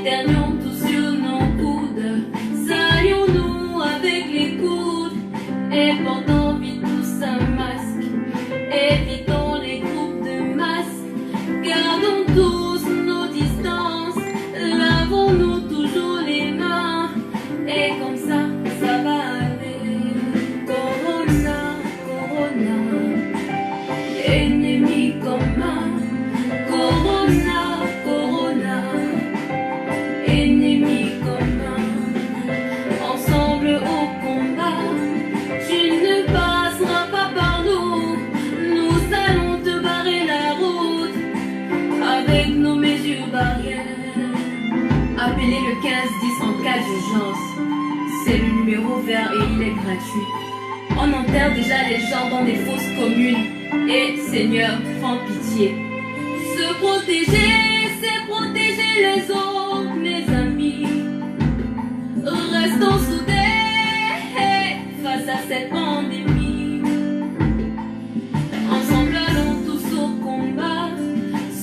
éternions tous sur nos coudes, saluons-nous avec les coudes, et portant vite tous un masque, évitons les groupes de masse, gardons tous nos distances, lavons-nous toujours les mains, et comme ça va aller. Corona, Corona, ennemi commun. Corona, Corona, ennemi commun. Ensemble au combat, tu ne passeras pas par nous. Nous allons te barrer la route avec nos mesures barrières. Appelez le 1510 en cas d'urgence. C'est le numéro vert et il est gratuit. On enterre déjà les gens dans des fosses communes. Et Seigneur, prends pitié. Se protéger, c'est protéger les autres, mes amis. Restons soudés face à cette pandémie. Ensemble, allons tous au combat.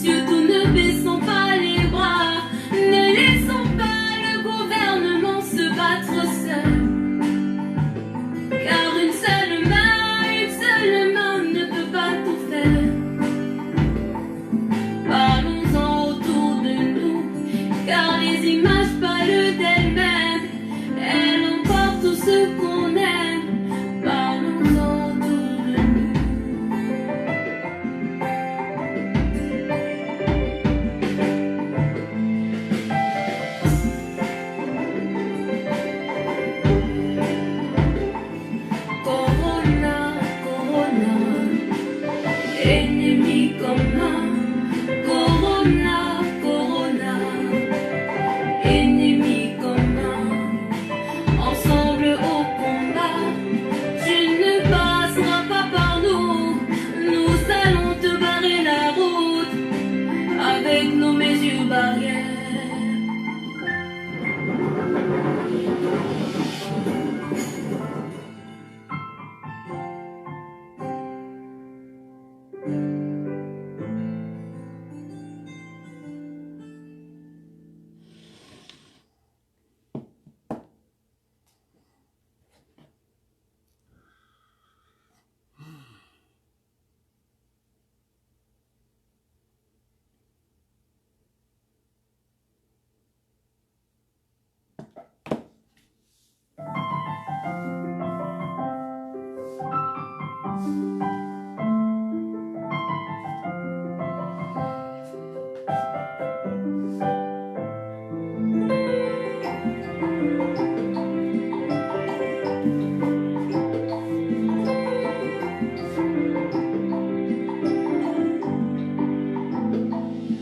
Surtout ne baissons pas les bras. Ne laissons pas le gouvernement se battre seul. Car une seule main ne peut pas tout faire. Parlons-en autour de nous, car les images parlent d'elles-mêmes. Elles emportent tout ce qu'on aime. Parlons-en autour de nous. Corona, Corona, ennemi commun. Corona, Corona, ennemi commun. Ensemble au combat, tu ne passeras pas par nous. Nous allons te barrer la route avec nos mesures barrières.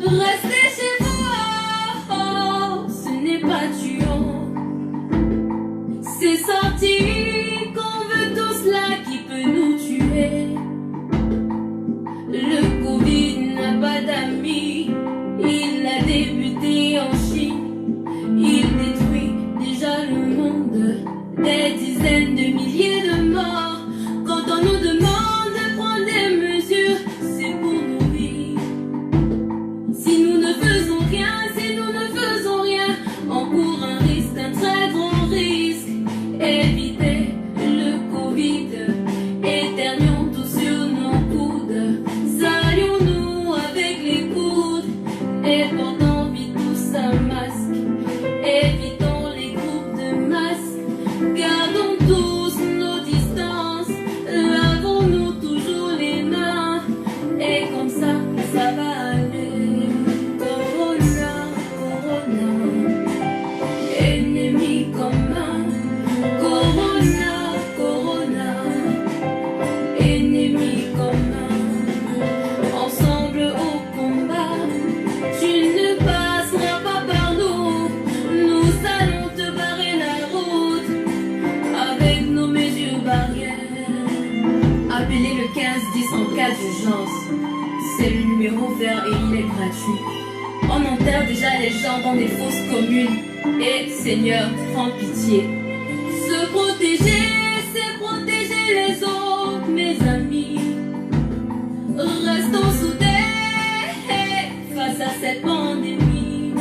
Restez chez vous, ce n'est pas tuant. C'est sorti qu'on veut tous là qui peut nous tuer. Le Covid n'a pas d'amis, il a débuté en Chine. Il détruit déjà le monde, des dizaines de milliers de morts. Quand on nous demande de prendre des mesures, c'est pour nous vivre. Si nous ne faisons rien, on court un risque, un très grand risque. Éviter le Covid, éternions tous sur nos coudes, saluons-nous avec les coudes, et portant vite tous un masque, évitons les groupes de masse, gardons tous nos distances, lavons-nous toujours les mains, et comme ça va aller. Corona, Corona, ennemi commun. Corona, Corona, ennemi commun. Ensemble au combat, tu ne passeras pas par nous. Nous allons te barrer la route avec nos mesures barrières. Appelez le 1510 en cas d'urgence. C'est le numéro vert et il est gratuit. On enterre déjà les gens dans des fosses communes. Et Seigneur, prends pitié. Se protéger, c'est protéger les autres, mes amis. Restons soudés face à cette pandémie.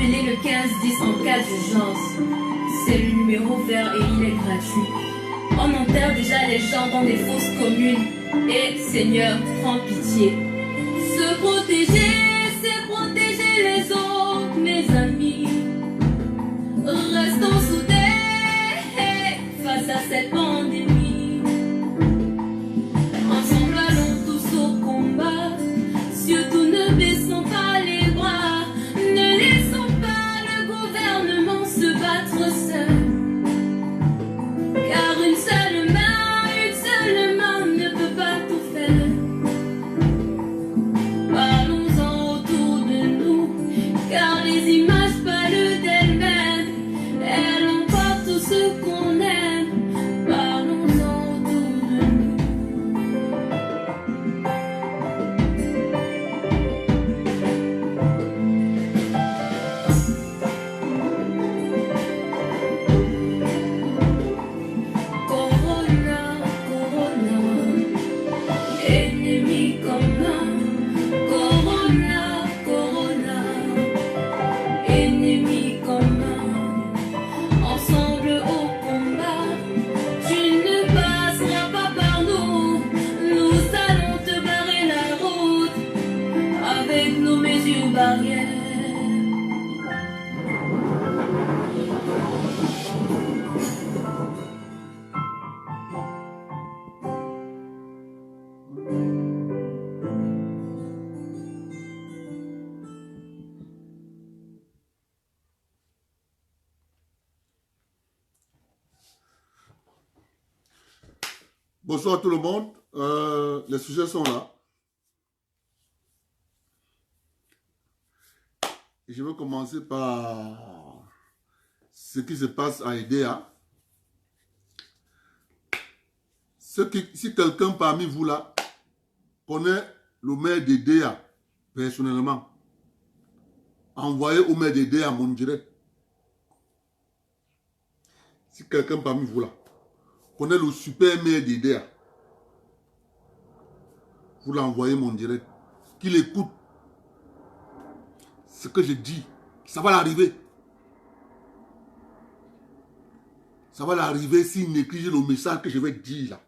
appelez le 1510 en cas d'urgence. C'est le numéro vert et il est gratuit. On enterre déjà les gens dans des fosses communes. Et Seigneur, prends pitié. Se protéger, c'est protéger les autres, mes amis. Restons soudés face à cette pandémie. Ensemble, allons tous au combat. Surtout ne baissons pas les bras. Ne laissons pas le gouvernement se battre seul. Car une seule main ne peut pas tout faire. Parlons-en autour de nous, car les images parlent d'elles-mêmes. Elles emportent tout ce qu'on aime. Parlons-en autour de nous. Corona, Corona, ennemi commun. Corona, Corona, ennemi commun. Ensemble au combat, tu ne passeras pas par nous. Nous allons te barrer la route avec nos mesures barrières. Bonsoir tout le monde, les sujets sont là. Et je vais commencer par ce qui se passe à EDEA. Si quelqu'un parmi vous là connaît le maire d'EDEA personnellement, envoyez au maire d'EDEA mon direct. Si quelqu'un parmi vous là connaît le super maire d'EDEA, vous l'envoyez mon direct, qu'il écoute ce que je dis. Ça va l'arriver. Ça va l'arriver s'il néglige le message que je vais dire là.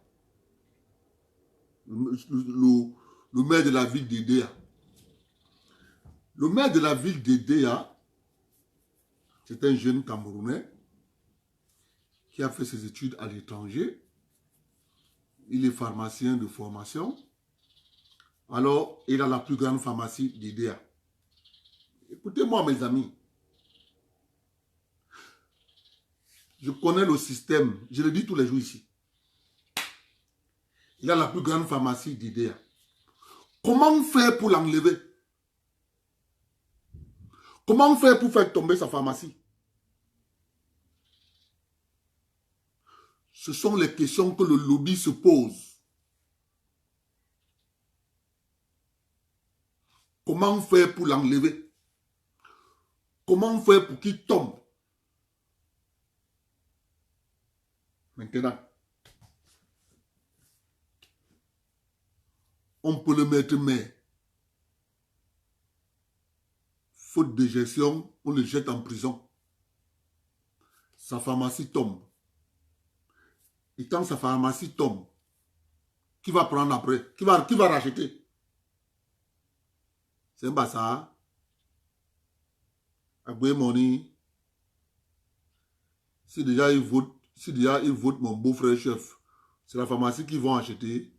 Le maire de la ville d'EDEA. Le maire de la ville d'EDEA, c'est un jeune Camerounais qui a fait ses études à l'étranger. Il est pharmacien de formation. Alors, il a la plus grande pharmacie d'EDEA. Écoutez-moi, mes amis. Je connais le système. Je le dis tous les jours ici. Il a la plus grande pharmacie d'EDEA. Comment faire pour l'enlever? Comment faire pour faire tomber sa pharmacie? Ce sont les questions que le lobby se pose. Comment faire pour l'enlever? Comment faire pour qu'il tombe? Maintenant, on peut le mettre maire. Faute de gestion, on le jette en prison. Sa pharmacie tombe. Et quand sa pharmacie tombe, qui va prendre après? Qui va racheter? C'est un bazar. Aboué Moni. Si déjà il vote mon beau-frère chef, c'est la pharmacie qu'ils vont acheter.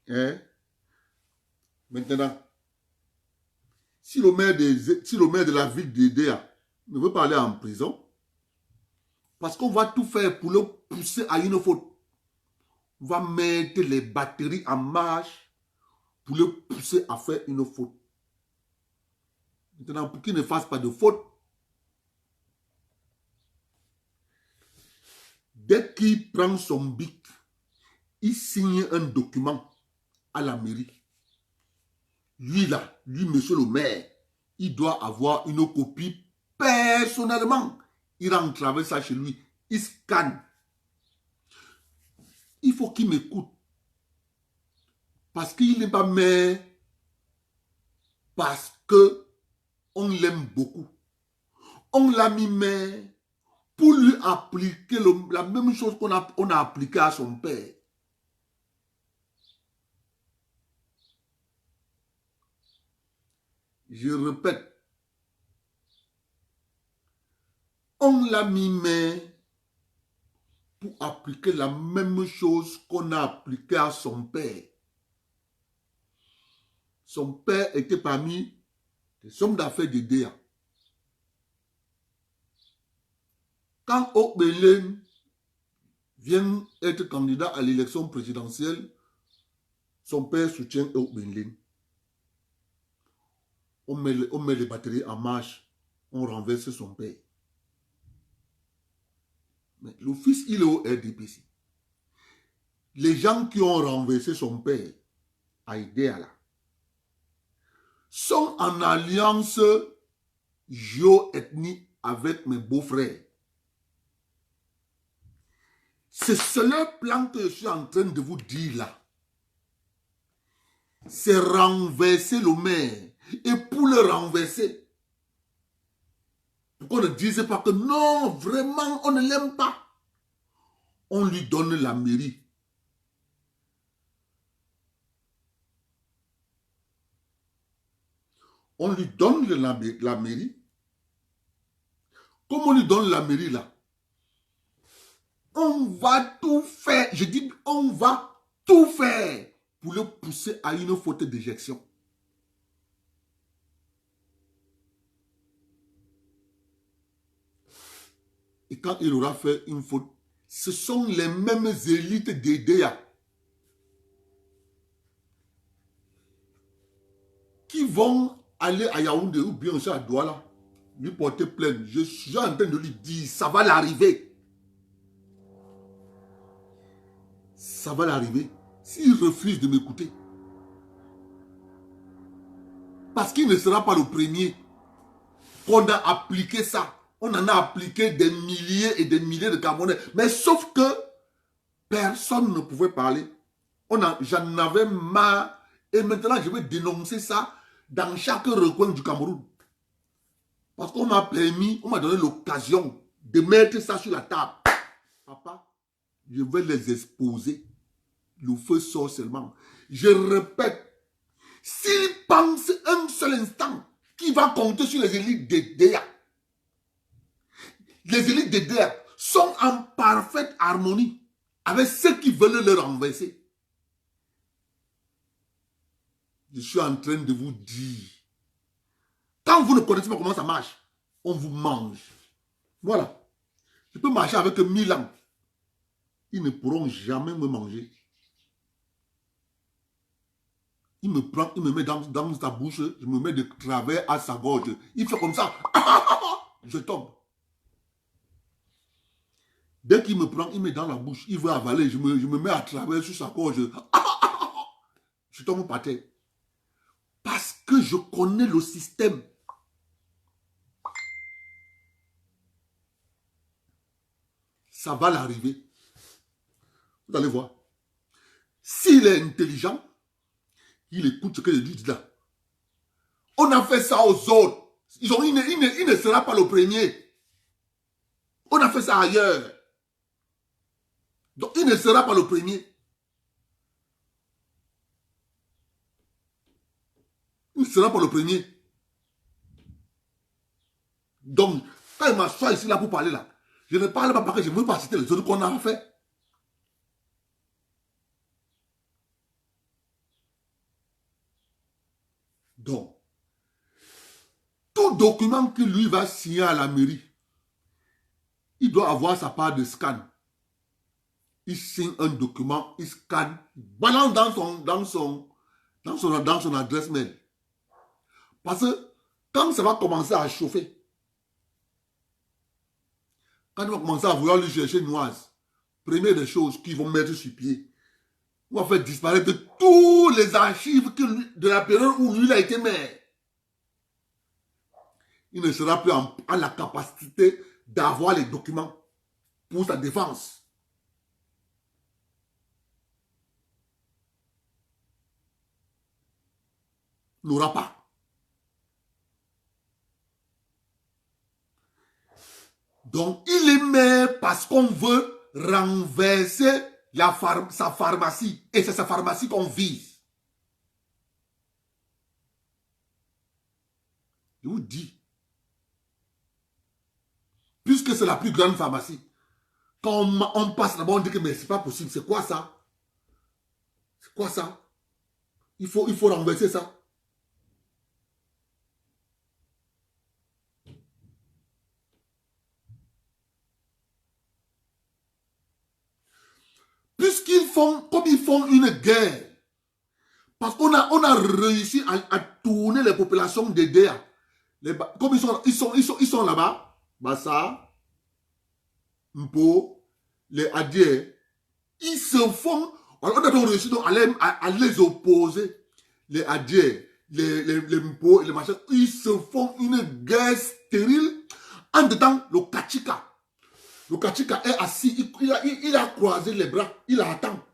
Hein? Maintenant, si le maire de la ville d'EDEA ne veut pas aller en prison, parce qu'on va tout faire pour le pousser à une faute. On va mettre les batteries en marche pour le pousser à faire une faute. Maintenant, pour qu'il ne fasse pas de faute, dès qu'il prend son bic, il signe un document à la mairie. Lui là, lui monsieur le maire, il doit avoir une copie personnellement. Il rentre avec ça chez lui, il scanne. Il faut qu'il m'écoute. Parce qu'il n'est pas maire. Parce que on l'aime beaucoup. On l'a mis maire pour lui appliquer la même chose qu'on a appliqué à son père. Je répète, on l'a mis maire pour appliquer la même chose qu'on a appliqué à son père. Son père était parmi les hommes d'affaires de DEA. Quand Okbelen vient être candidat à l'élection présidentielle, son père soutient Okbelen. On met les batteries en marche, on renverse son père. Mais le fils, il est au RDPC. Les gens qui ont renversé son père à Idéala sont en alliance géo-ethnique avec mes beaux-frères. C'est ce plan que je suis en train de vous dire là. C'est renverser le maire. Et pour le renverser, pourquoi ne disait pas que non, vraiment, on ne l'aime pas. On lui donne la mairie. On lui donne la mairie. Comme on lui donne la mairie là, on va tout faire. Je dis, on va tout faire pour le pousser à une faute d'éjection. Et quand il aura fait une faute, ce sont les mêmes élites d'EDEA qui vont aller à Yaoundé ou bien à Douala, lui porter plainte. Je suis en train de lui dire, ça va l'arriver. Ça va l'arriver s'il refuse de m'écouter. Parce qu'il ne sera pas le premier qu'on a appliqué ça. On en a appliqué des milliers et des milliers de Camerounais. Mais sauf que personne ne pouvait parler. J'en avais marre. Et maintenant, je vais dénoncer ça dans chaque recoin du Cameroun. Parce qu'on m'a permis, on m'a donné l'occasion de mettre ça sur la table. Papa, je vais les exposer. Le feu sort seulement. Je répète, s'ils pensent un seul instant qu'il va compter sur les élites de DEA, les élites de DEA sont en parfaite harmonie avec ceux qui veulent le renverser. Je suis en train de vous dire, quand vous ne connaissez pas comment ça marche, on vous mange. Voilà. Je peux marcher avec 1000 ans. Ils ne pourront jamais me manger. Il me prend, il me met dans sa bouche, je me mets de travers à sa gorge. Il fait comme ça. Je tombe. Dès qu'il me prend, il me met dans la bouche. Il veut avaler. Je me mets à travers sur sa gorge. Je tombe par terre. Parce que je connais le système. Ça va l'arriver. Vous allez voir. S'il est intelligent, il écoute ce que je dis là. On a fait ça aux autres. Il ne sera pas le premier. On a fait ça ailleurs. Donc il ne sera pas le premier. Il ne sera pas le premier. Donc, quand il m'assoit ici là pour parler là, je ne parle pas parce que je ne veux pas citer les autres qu'on a fait. Donc, tout document que lui va signer à la mairie, il doit avoir sa part de scan. Il signe un document, il scanne, balance dans son adresse mail. Parce que quand ça va commencer à chauffer, quand il va commencer à vouloir lui chercher noise, première des choses qu'ils vont mettre sur pied, on va faire disparaître tous les archives de la période où lui a été maire. Il ne sera plus en la capacité d'avoir les documents pour sa défense. Il n'aura pas. Donc, il est maire parce qu'on veut renverser sa pharmacie. Et c'est sa pharmacie qu'on vise. Je vous dis. Puisque c'est la plus grande pharmacie. Quand on passe là-bas, on dit que mais c'est pas possible. C'est quoi ça? C'est quoi ça? Il faut renverser ça. Puisqu'ils font, comme ils font une guerre, parce qu'on a réussi à tourner les populations de DEA. Comme ils sont là-bas, Bassa, Mpo, les Adier, ils se font, alors on a donc réussi donc à les opposer. Les Adier, les Mpo, les machins, ils se font une guerre stérile. En dedans, le Kachika. Le Kachika est assis, il a croisé les bras, il attend.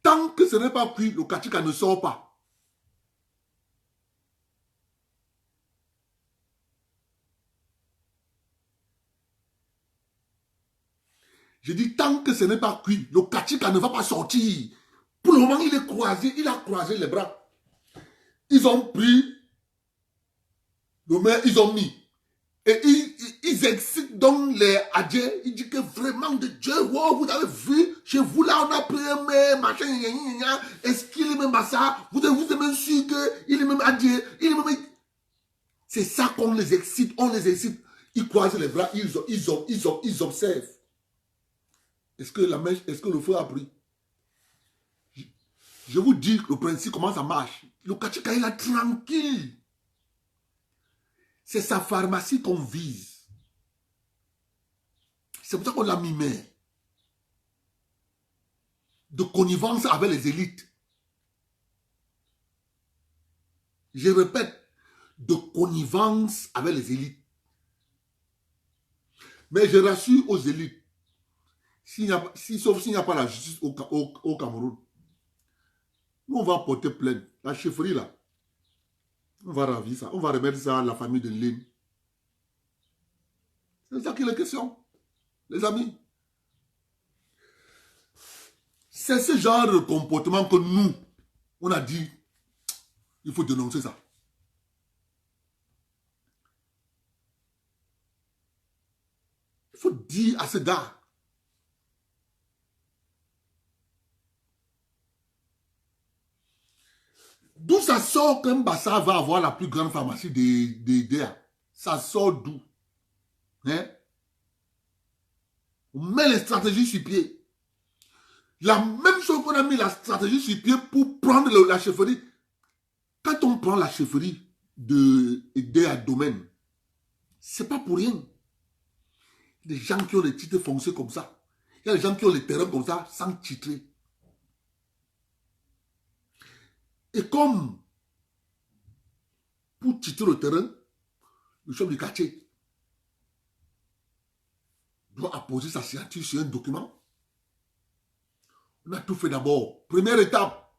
Tant que ce n'est pas cuit, le Kachika ne sort pas. Je dis tant que ce n'est pas cuit, le Kachika ne va pas sortir. Pour le moment, il est croisé, il a croisé les bras. Ils ont pris le maire, ils ont mis. Et ils excitent donc les Adjés. Ils disent que vraiment de Dieu, wow, vous avez vu, chez vous là, on a pris un maire, machin, est-ce qu'il est même à ça? Vous êtes même sûr qu'il est même Adjé, il est même... C'est ça qu'on les excite, on les excite. Ils croisent les bras, ils observent. Est-ce que la mèche, est-ce que le feu a pris? Je vous dis le principe, comment ça marche. Le Kachika, il est tranquille. C'est sa pharmacie qu'on vise. C'est pour ça qu'on l'a mis maire. De connivence avec les élites. Je répète, de connivence avec les élites. Mais je rassure aux élites, sauf s'il n'y a pas la justice au Cameroun, nous on va porter plainte. La chefferie là, on va ravir ça. On va remettre ça à la famille de Lynn. C'est ça qui est la question, les amis. C'est ce genre de comportement que nous, on a dit, il faut dénoncer ça. Il faut dire à ce gars, d'où ça sort qu'un Bassa va avoir la plus grande pharmacie des DEA? Ça sort d'où? Hein? On met les stratégies sur pied. La même chose qu'on a mis la stratégie sur pied pour prendre la chefferie. Quand on prend la chefferie de DEA Domaine, c'est pas pour rien. Il y a des gens qui ont des titres fonciers comme ça. Il y a des gens qui ont les terrains comme ça, sans titrer. Et comme pour titrer le terrain, le chef du quartier doit apposer sa signature sur un document. On a tout fait d'abord. Première étape,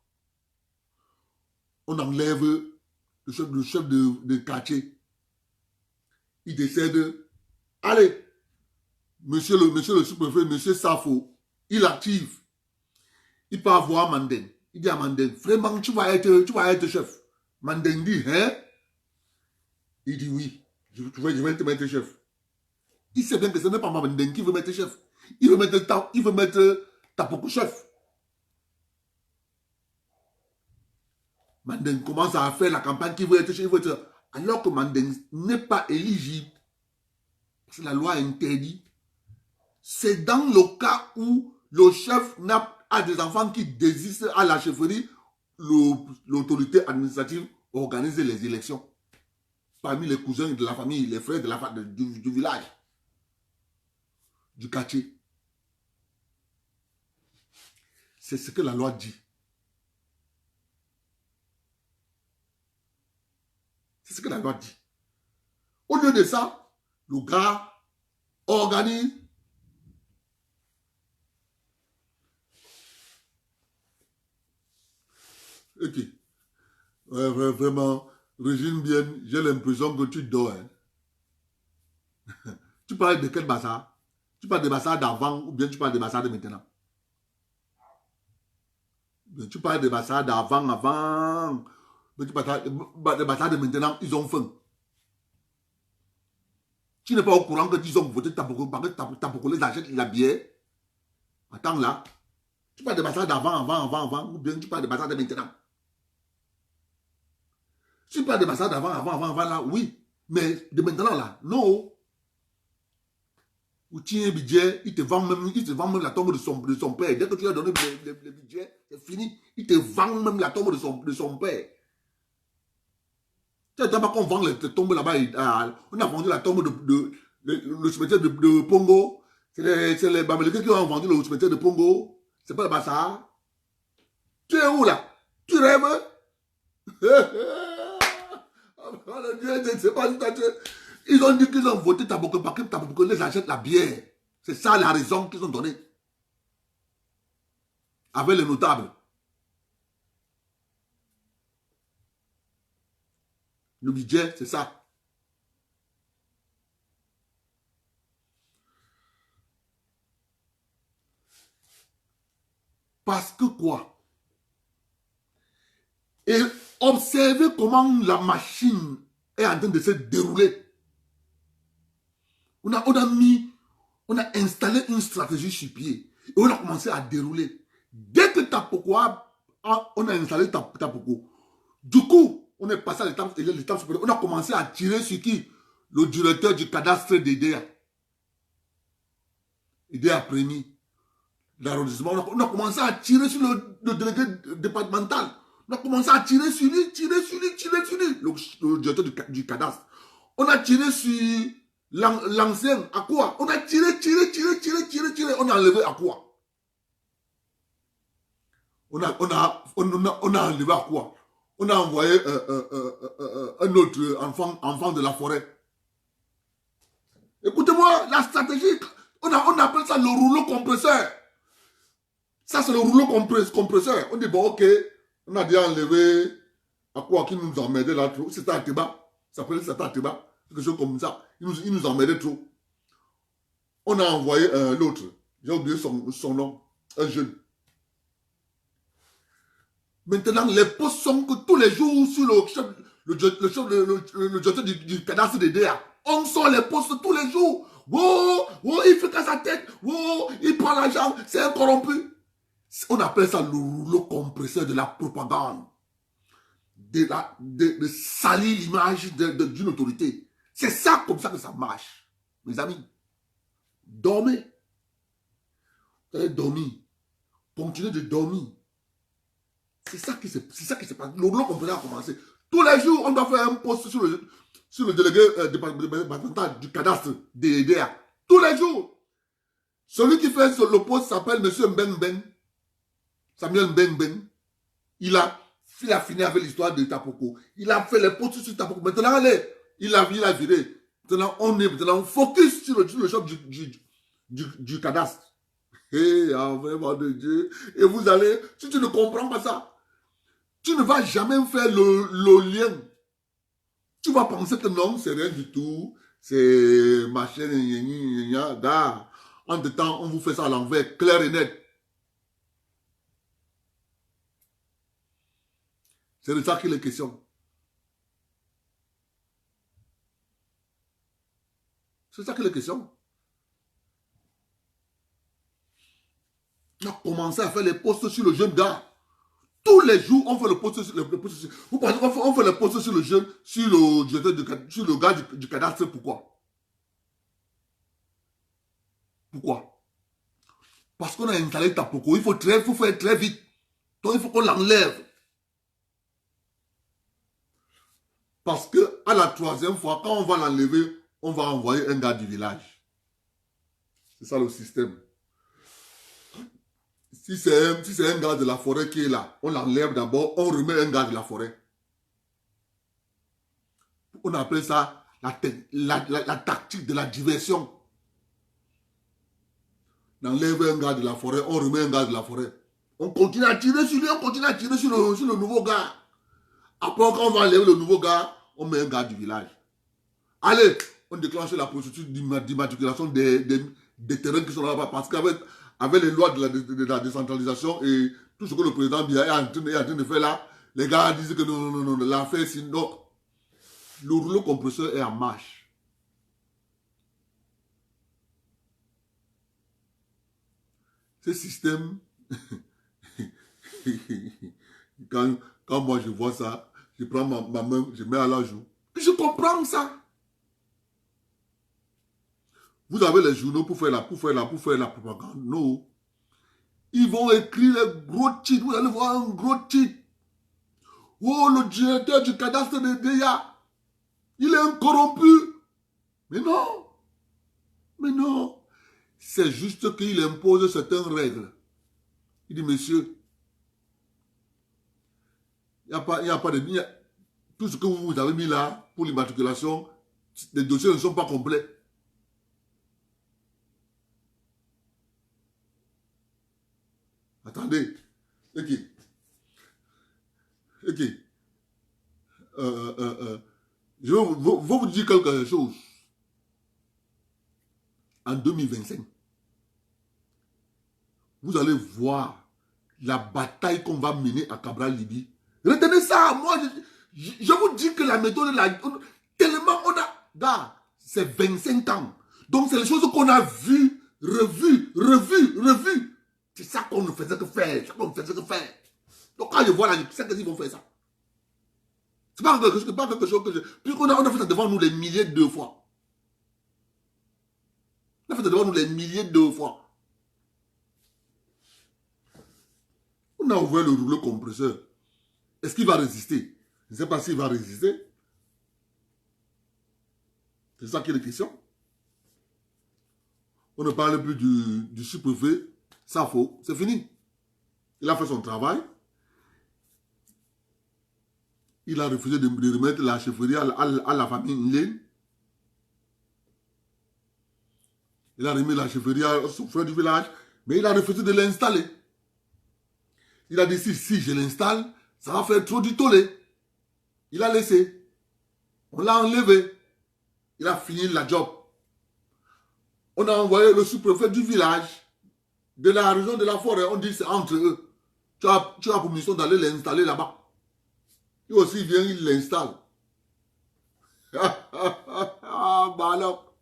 on enlève le chef de quartier. Il décède. Allez, monsieur le sous-préfet, monsieur Safo, il active. Il peut avoir Mandeng. Il dit à Mandeng, vraiment, tu vas être chef. Mandeng dit, hein? Il dit oui, je vais te mettre chef. Il sait bien que ce n'est pas Mandeng qui veut mettre chef. Il veut mettre Tapoko chef. Mandeng commence à faire la campagne qui veut être chef. Alors que Mandeng n'est pas éligible. Parce que la loi interdit. C'est dans le cas où le chef a des enfants qui désistent à la chefferie, l'autorité administrative organise les élections. Parmi les cousins de la famille, les frères du village, du quartier. C'est ce que la loi dit. C'est ce que la loi dit. Au lieu de ça, le gars organise. Ok. Ouais, vraiment, Régine bien, j'ai l'impression que tu dors. Hein. Tu parles de quel bazar? Tu parles de bazar d'avant ou bien tu parles de bazar de maintenant? Tu parles de bazar d'avant, avant. Mais tu parles de bazar de maintenant, ils ont faim. Tu n'es pas au courant que ils ont voté Taboko, parce que Taboko les achète la bière. Attends là. Tu parles de bazar d'avant, avant, ou bien tu parles de bazar de maintenant? Si tu parles de bazar d'avant, avant là, oui. Mais de maintenant là, non. Ou tiens un budget, il te vend même la tombe de son père. Dès que tu lui as donné le budget, c'est fini. Il te vend même la tombe de son père. Tu sais pas qu'on vend les tombes là-bas. On a vendu la tombe le cimetière de Pongo. C'est les Bamileke qui ont vendu le cimetière de Pongo. C'est pas le bazar. Tu es où là? Tu rêves? Ils ont dit qu'ils ont voté Taboko parce que Taboko les achète la bière. C'est ça la raison qu'ils ont donnée. Avec les notables. Le budget, c'est ça. Parce que quoi? Et observez comment la machine est en train de se dérouler. On a installé une stratégie sur pied. Et on a commencé à dérouler. Dès que Tapoko, on a installé Tapoko, du coup, on est passé à l'étape supérieure. On a commencé à tirer sur qui? Le directeur du cadastre d'EDEA. EDEA premier. L'arrondissement. On a commencé à tirer sur le délégué départemental. On a commencé à tirer sur lui, le directeur du cadastre. On a tiré sur l'ancien, à quoi? On a tiré, on a enlevé à quoi? On a enlevé à quoi? On a envoyé un autre enfant de la forêt. Écoutez-moi, la stratégie, on appelle ça le rouleau compresseur. Ça, c'est le rouleau compresseur. On dit, bon, ok, on a déjà enlevé à quoi qui nous emmerdait là trop. C'était à Teba. Ça s'appelait c'était à Teba. Quelque chose comme ça. Il nous emmerdait trop. On a envoyé l'autre. J'ai oublié son nom. Un jeune. Maintenant, les postes sont que tous les jours sur le directeur du cadastre des DA. On sort les postes tous les jours. Wow, il fait qu'à sa tête. Wow, il prend l'argent. C'est un corrompu. On appelle ça le rouleau compresseur de la propagande. De salir l'image d'une autorité. C'est ça comme ça que ça marche. Mes amis, dormez. Vous allez dormir. Continuez de dormir. C'est ça qui se passe. Le rouleau compresseur a commencé. Tous les jours, on doit faire un post sur le délégué départemental du cadastre des DA. Tous les jours. Celui qui fait le post s'appelle M. Mbeng. Samuel Mbeng. Il a fini avec l'histoire de Tapoko. Il a fait les posts sur Tapoko. Maintenant, allez, il a viré. Maintenant, on focus sur le shop du cadastre. Vraiment de Dieu. Et vous allez, si tu ne comprends pas ça, tu ne vas jamais faire le lien. Tu vas penser que non, c'est rien du tout. C'est machin, en deux temps, on vous fait ça à l'envers, clair et net. C'est de ça qu'il est question. C'est ça qu'il est question. On a commencé à faire les posts sur le jeune gars. Tous les jours, on fait le post sur vous pensez qu'on fait les posts sur le jeune, sur le gars du cadastre, pourquoi? Pourquoi? Parce qu'on a installé Tapoko. Il faut faire très vite. Donc il faut qu'on l'enlève. Parce que à la troisième fois, quand on va l'enlever, on va envoyer un gars du village. C'est ça le système. Si c'est un gars de la forêt qui est là, on l'enlève d'abord, on remet un gars de la forêt. On appelle ça la tactique de la diversion. On enlève un gars de la forêt, on remet un gars de la forêt. On continue à tirer sur lui, on continue à tirer sur le nouveau gars. Après, quand on va enlever le nouveau gars, on met un gars du village. Allez, on déclenche la procédure d'immatriculation des terrains qui sont là-bas. Parce qu'avec les lois de la décentralisation et tout ce que le président Biya est en train de faire là, les gars disent que non, l'affaire, sinon, le rouleau compresseur est en marche. Ce système, quand moi je vois ça, je prends ma main, je mets à la joue. Je comprends ça. Vous avez les journaux pour faire la propagande. Non. Ils vont écrire les gros titres. Vous allez voir un gros titre. Oh, le directeur du cadastre de DEA, il est corrompu. Mais non. Mais non. C'est juste qu'il impose certaines règles. Il dit, monsieur, il n'y a pas de... tout ce que vous avez mis là pour l'immatriculation, les dossiers ne sont pas complets. Attendez. Ok. Ok. Je vais vous dire quelque chose. En 2025, vous allez voir la bataille qu'on va mener à Cabral Libye. Retenez ça, moi, je vous dis que la méthode, tellement on a... Gars, c'est 25 ans. Donc, c'est les choses qu'on a vues, revues. C'est ça qu'on ne faisait que faire. Donc, quand je vois là, je sais qu'ils vont faire ça. C'est pas quelque chose que je... Puisqu'on a fait ça devant nous les milliers de fois. On a fait ça devant nous les milliers de fois. On a ouvert le rouleau compresseur. Est-ce qu'il va résister? Je ne sais pas s'il va résister. C'est ça qui est la question. On ne parle plus du sous-préfet. Ça faut. C'est fini. Il a fait son travail. Il a refusé de remettre la chefferie à la famille Nlén. Il a remis la chefferie à son frère du village. Mais il a refusé de l'installer. Il a dit, si je l'installe, ça va faire trop du tollé. Il a laissé. On l'a enlevé. Il a fini la job. On a envoyé le sous-préfet du village, de la région de la forêt. On dit c'est entre eux. Tu as permission d'aller l'installer là-bas. Lui aussi, il vient, il l'installe. Ah, bah alors.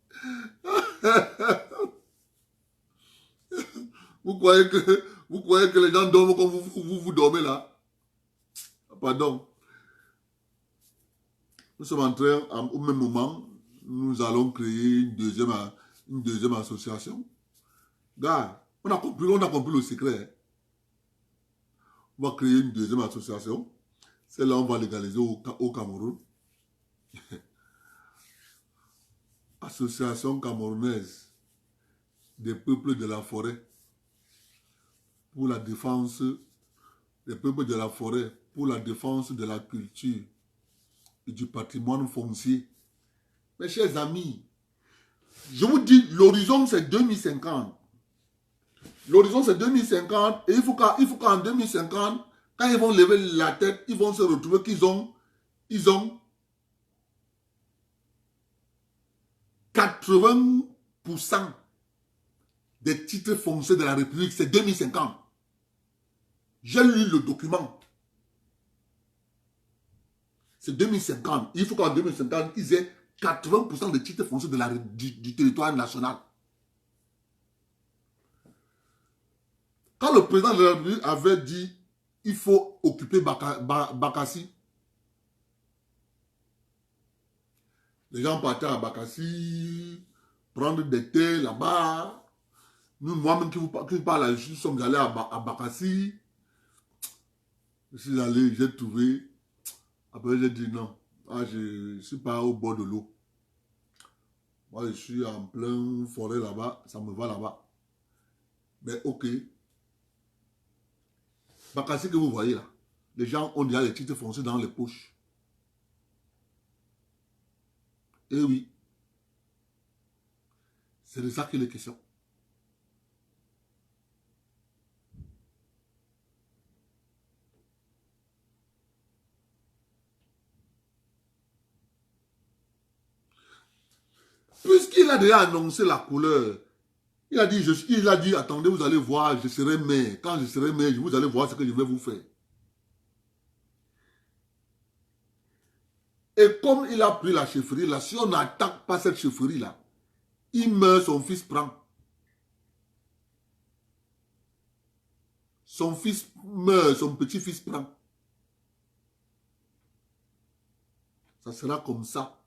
Vous croyez que les gens dorment comme vous dormez là? Pardon. Nous sommes en train, au même moment, nous allons créer une deuxième association. Gars, on a compris le secret. Hein. On va créer une deuxième association. Celle-là, on va légaliser au Cameroun. Association camerounaise des peuples de la forêt pour la défense des peuples de la forêt, pour la défense de la culture et du patrimoine foncier. Mes chers amis, je vous dis, l'horizon c'est 2050. L'horizon c'est 2050 et il faut qu'en 2050, quand ils vont lever la tête, ils vont se retrouver qu'ils ont 80% des titres fonciers de la République, c'est 2050. J'ai lu le document. C'est 2050. Il faut qu'en 2050, ils aient 80% des titres fonciers du territoire national. Quand le président de la République avait dit il faut occuper Bakassi, les gens partaient à Bakassi, prendre des terres là-bas. Nous, moi-même qui vous parle là, nous sommes allés à Bakassi. Je suis allé, j'ai trouvé. Après, j'ai dit non. Ah, je ne suis pas au bord de l'eau. Moi, je suis en plein forêt là-bas. Ça me va là-bas. Mais ok. Bakassi que vous voyez là, les gens ont déjà les titres fonciers dans les poches. Eh oui. C'est de ça qu'il est question. Puisqu'il a déjà annoncé la couleur, il a dit, attendez, vous allez voir, je serai maire. Quand je serai maire, vous allez voir ce que je vais vous faire. Et comme il a pris la chefferie là, si on n'attaque pas cette chefferie là, il meurt, son fils prend. Son fils meurt, son petit-fils prend. Ça sera comme ça.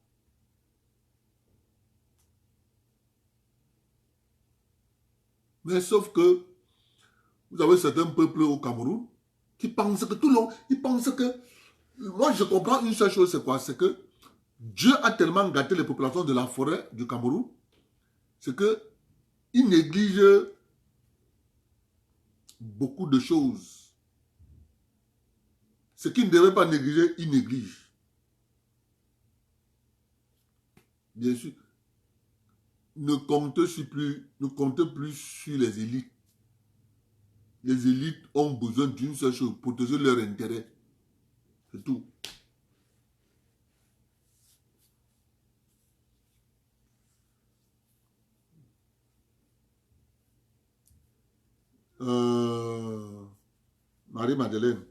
Mais sauf que vous avez certains peuples au Cameroun qui pensent que tout le monde, ils pensent que, moi je comprends une seule chose, c'est quoi? C'est que Dieu a tellement gâté les populations de la forêt du Cameroun, c'est que il néglige beaucoup de choses. Ce qu'il ne devait pas négliger, il néglige. Bien sûr, ne comptez plus sur les élites. Les élites ont besoin d'une seule chose, protéger leur intérêt. C'est tout. Marie-Madeleine,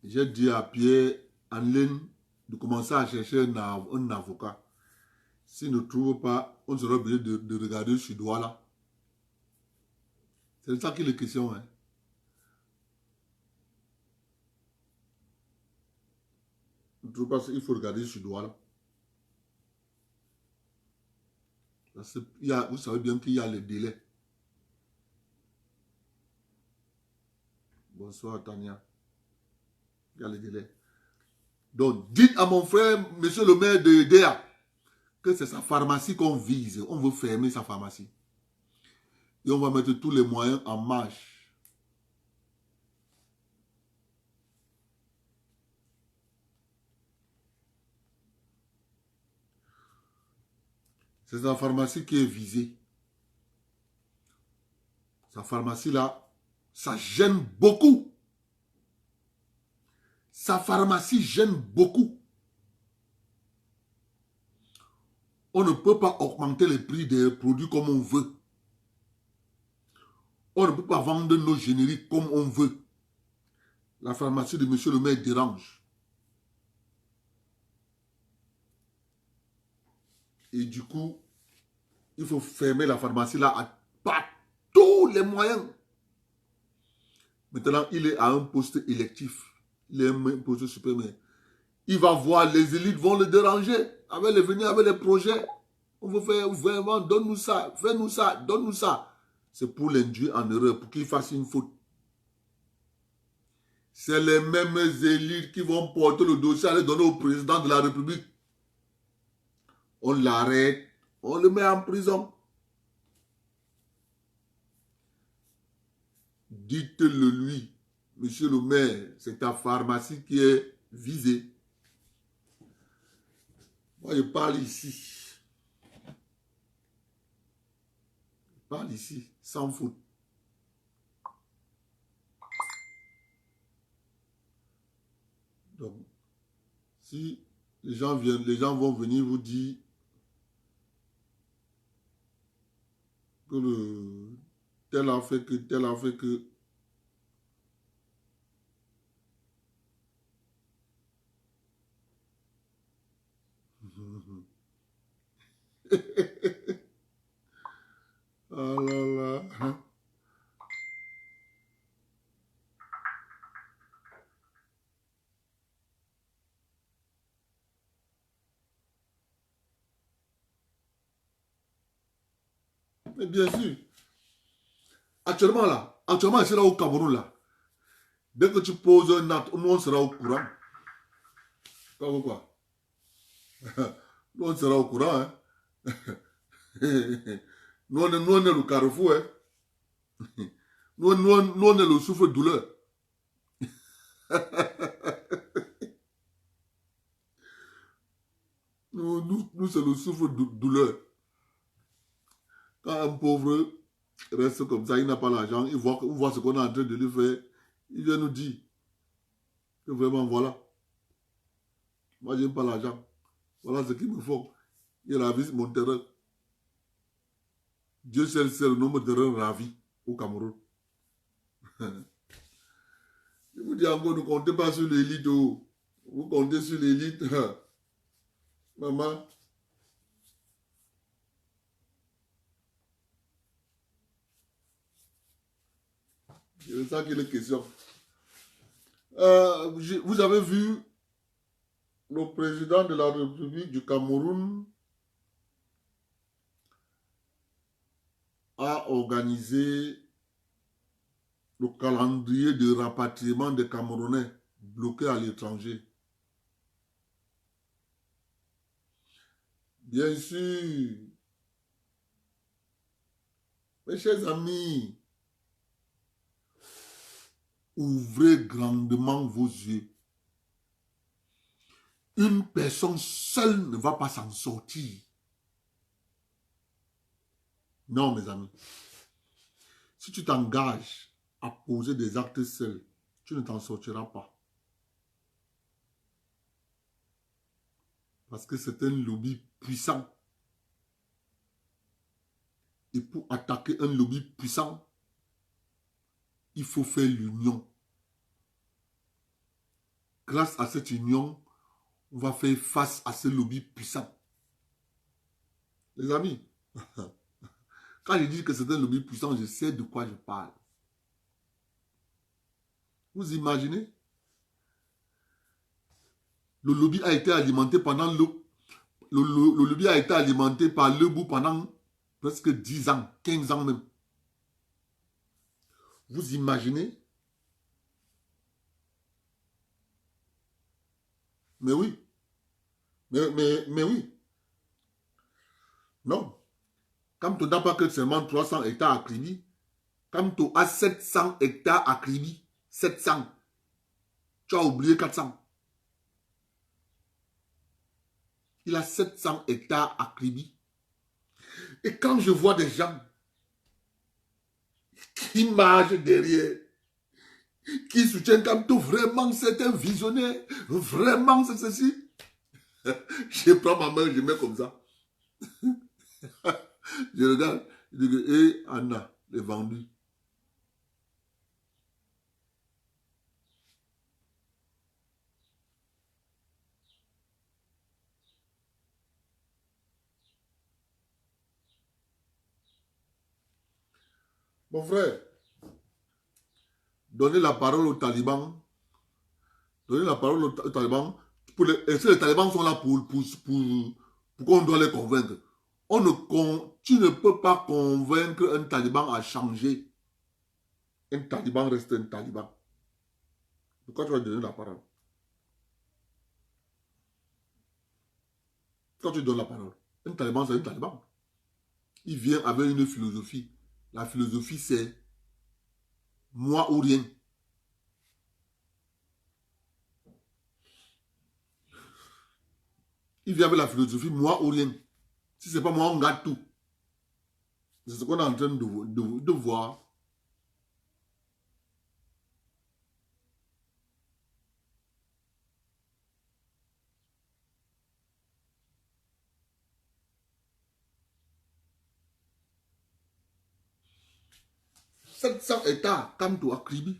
j'ai dit à Pierre en ligne de commencer à chercher un avocat. S'il ne trouve pas, on sera obligé de regarder sur Douala. C'est de ça qu'il est question. Hein. Ne trouve pas, il faut regarder sur Douala. Vous savez bien qu'il y a les délais. Bonsoir Tania. Il y a les délais. Donc, dites à mon frère, monsieur le maire de DEA, que c'est sa pharmacie qu'on vise. On veut fermer sa pharmacie. Et on va mettre tous les moyens en marche. C'est sa pharmacie qui est visée. Sa pharmacie là, ça gêne beaucoup. Sa pharmacie gêne beaucoup. On ne peut pas augmenter les prix des produits comme on veut. On ne peut pas vendre nos génériques comme on veut. La pharmacie de monsieur le maire dérange. Et du coup, il faut fermer la pharmacie là par tous les moyens. Maintenant, il est à un poste électif. Il est à un poste supérieur. Il va voir, les élites vont le déranger. Avec les venir avec les projets. On veut faire vraiment, donne-nous ça, fais-nous ça, donne-nous ça. C'est pour l'induire en erreur, pour qu'il fasse une faute. C'est les mêmes élites qui vont porter le dossier, aller donner au président de la République. On l'arrête, on le met en prison. Dites-le lui, monsieur le maire, c'est ta pharmacie qui est visée. Moi, je parle ici. Je parle ici, sans faute. Donc, si les gens viennent, les gens vont venir vous dire que tel a fait que, tel a fait que. Ah là là. Mais bien sûr. Actuellement, c'est là au Cameroun là. Dès que tu poses un acte, nous on sera au courant. Pas quoi? Nous on sera au courant. Hein? nous, on est le carrefour. Hein? Nous, on est le souffre-douleur. nous c'est le souffre-douleur. Quand un pauvre reste comme ça, il n'a pas l'argent, il voit ce qu'on est en train de lui faire, il vient nous dire que vraiment, voilà. Moi, je n'aime pas l'argent. Voilà ce qu'il me faut. Il ravise mon terrain. Dieu seul sait le nombre de terrains ravis au Cameroun. Je vous dis encore, ne comptez pas sur l'élite. Oh. Vous comptez sur l'élite. Maman. C'est ça qu'il est question. Vous avez vu le président de la République du Cameroun a organisé le calendrier de rapatriement des Camerounais bloqués à l'étranger. Bien sûr, mes chers amis, ouvrez grandement vos yeux. Une personne seule ne va pas s'en sortir. Non, mes amis. Si tu t'engages à poser des actes seuls, tu ne t'en sortiras pas. Parce que c'est un lobby puissant. Et pour attaquer un lobby puissant, il faut faire l'union. Grâce à cette union, on va faire face à ce lobby puissant. Les amis, quand je dis que c'est un lobby puissant, je sais de quoi je parle. Vous imaginez? Le lobby a été alimenté pendant le lobby a été alimenté par Lebou pendant presque 10 ans, 15 ans même. Vous imaginez? Mais oui. Mais oui. Non. Quand tu n'as pas que seulement 300 hectares à Kribi, quand tu as 700 hectares à Kribi, 700, tu as oublié 400. Il a 700 hectares à Kribi. Et quand je vois des gens qui marchent derrière, qui soutiennent comme tout, vraiment c'est un visionnaire, vraiment c'est ceci. Je prends ma main, je mets comme ça. Je regarde, je dis, hé Anna, les vendus. Mon frère, donnez la parole aux talibans. Donnez la parole aux talibans. Et si les talibans sont là pour qu'on doit les convaincre. Tu ne peux pas convaincre un taliban à changer. Un taliban reste un taliban. Pourquoi tu vas donner la parole? Quand tu donnes la parole, un taliban, c'est un taliban. Il vient avec une philosophie. La philosophie, c'est moi ou rien. Il vient avec la philosophie moi ou rien. Si ce n'est pas moi, on garde tout. C'est ce qu'on est en train de voir. « 700 hectares, Kamto à Kribi.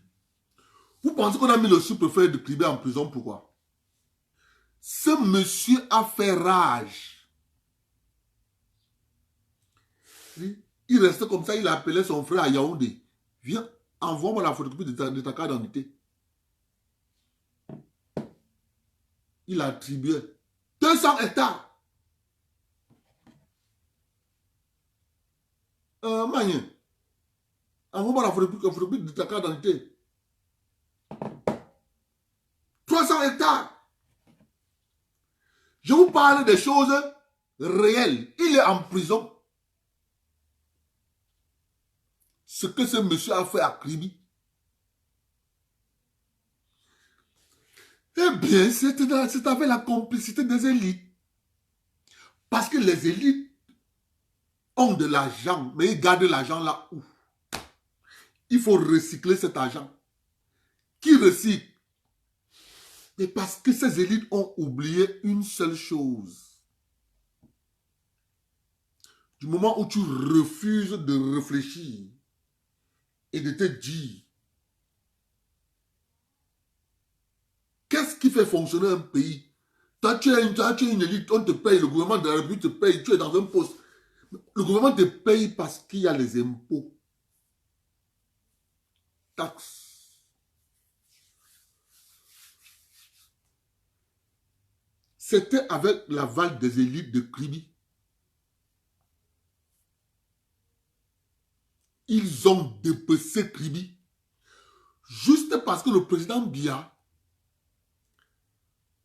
Vous pensez qu'on a mis le sous-préfet de Kribi en prison, pourquoi? Ce monsieur a fait rage. Il restait comme ça, il a appelé son frère à Yaoundé. Viens, envoie-moi la photocopie de ta carte d'identité. Il a attribué 200 hectares. Magné, envoie-moi la photocopie de ta carte d'identité. 300 hectares. Je vous parle des choses réelles. Il est en prison. Ce que ce monsieur a fait à Kribi. Eh bien, c'est avec la complicité des élites. Parce que les élites ont de l'argent, mais ils gardent l'argent là où? Il faut recycler cet argent. Qui recycle? Mais parce que ces élites ont oublié une seule chose. Du moment où tu refuses de réfléchir et de te dire qu'est-ce qui fait fonctionner un pays. Toi, tu es une élite, on te paye, le gouvernement de la République te paye, tu es dans un poste. Le gouvernement te paye parce qu'il y a les impôts, taxes. C'était avec l'aval des élites de Kribi. Ils ont dépecé Kribi. Juste parce que le président Biya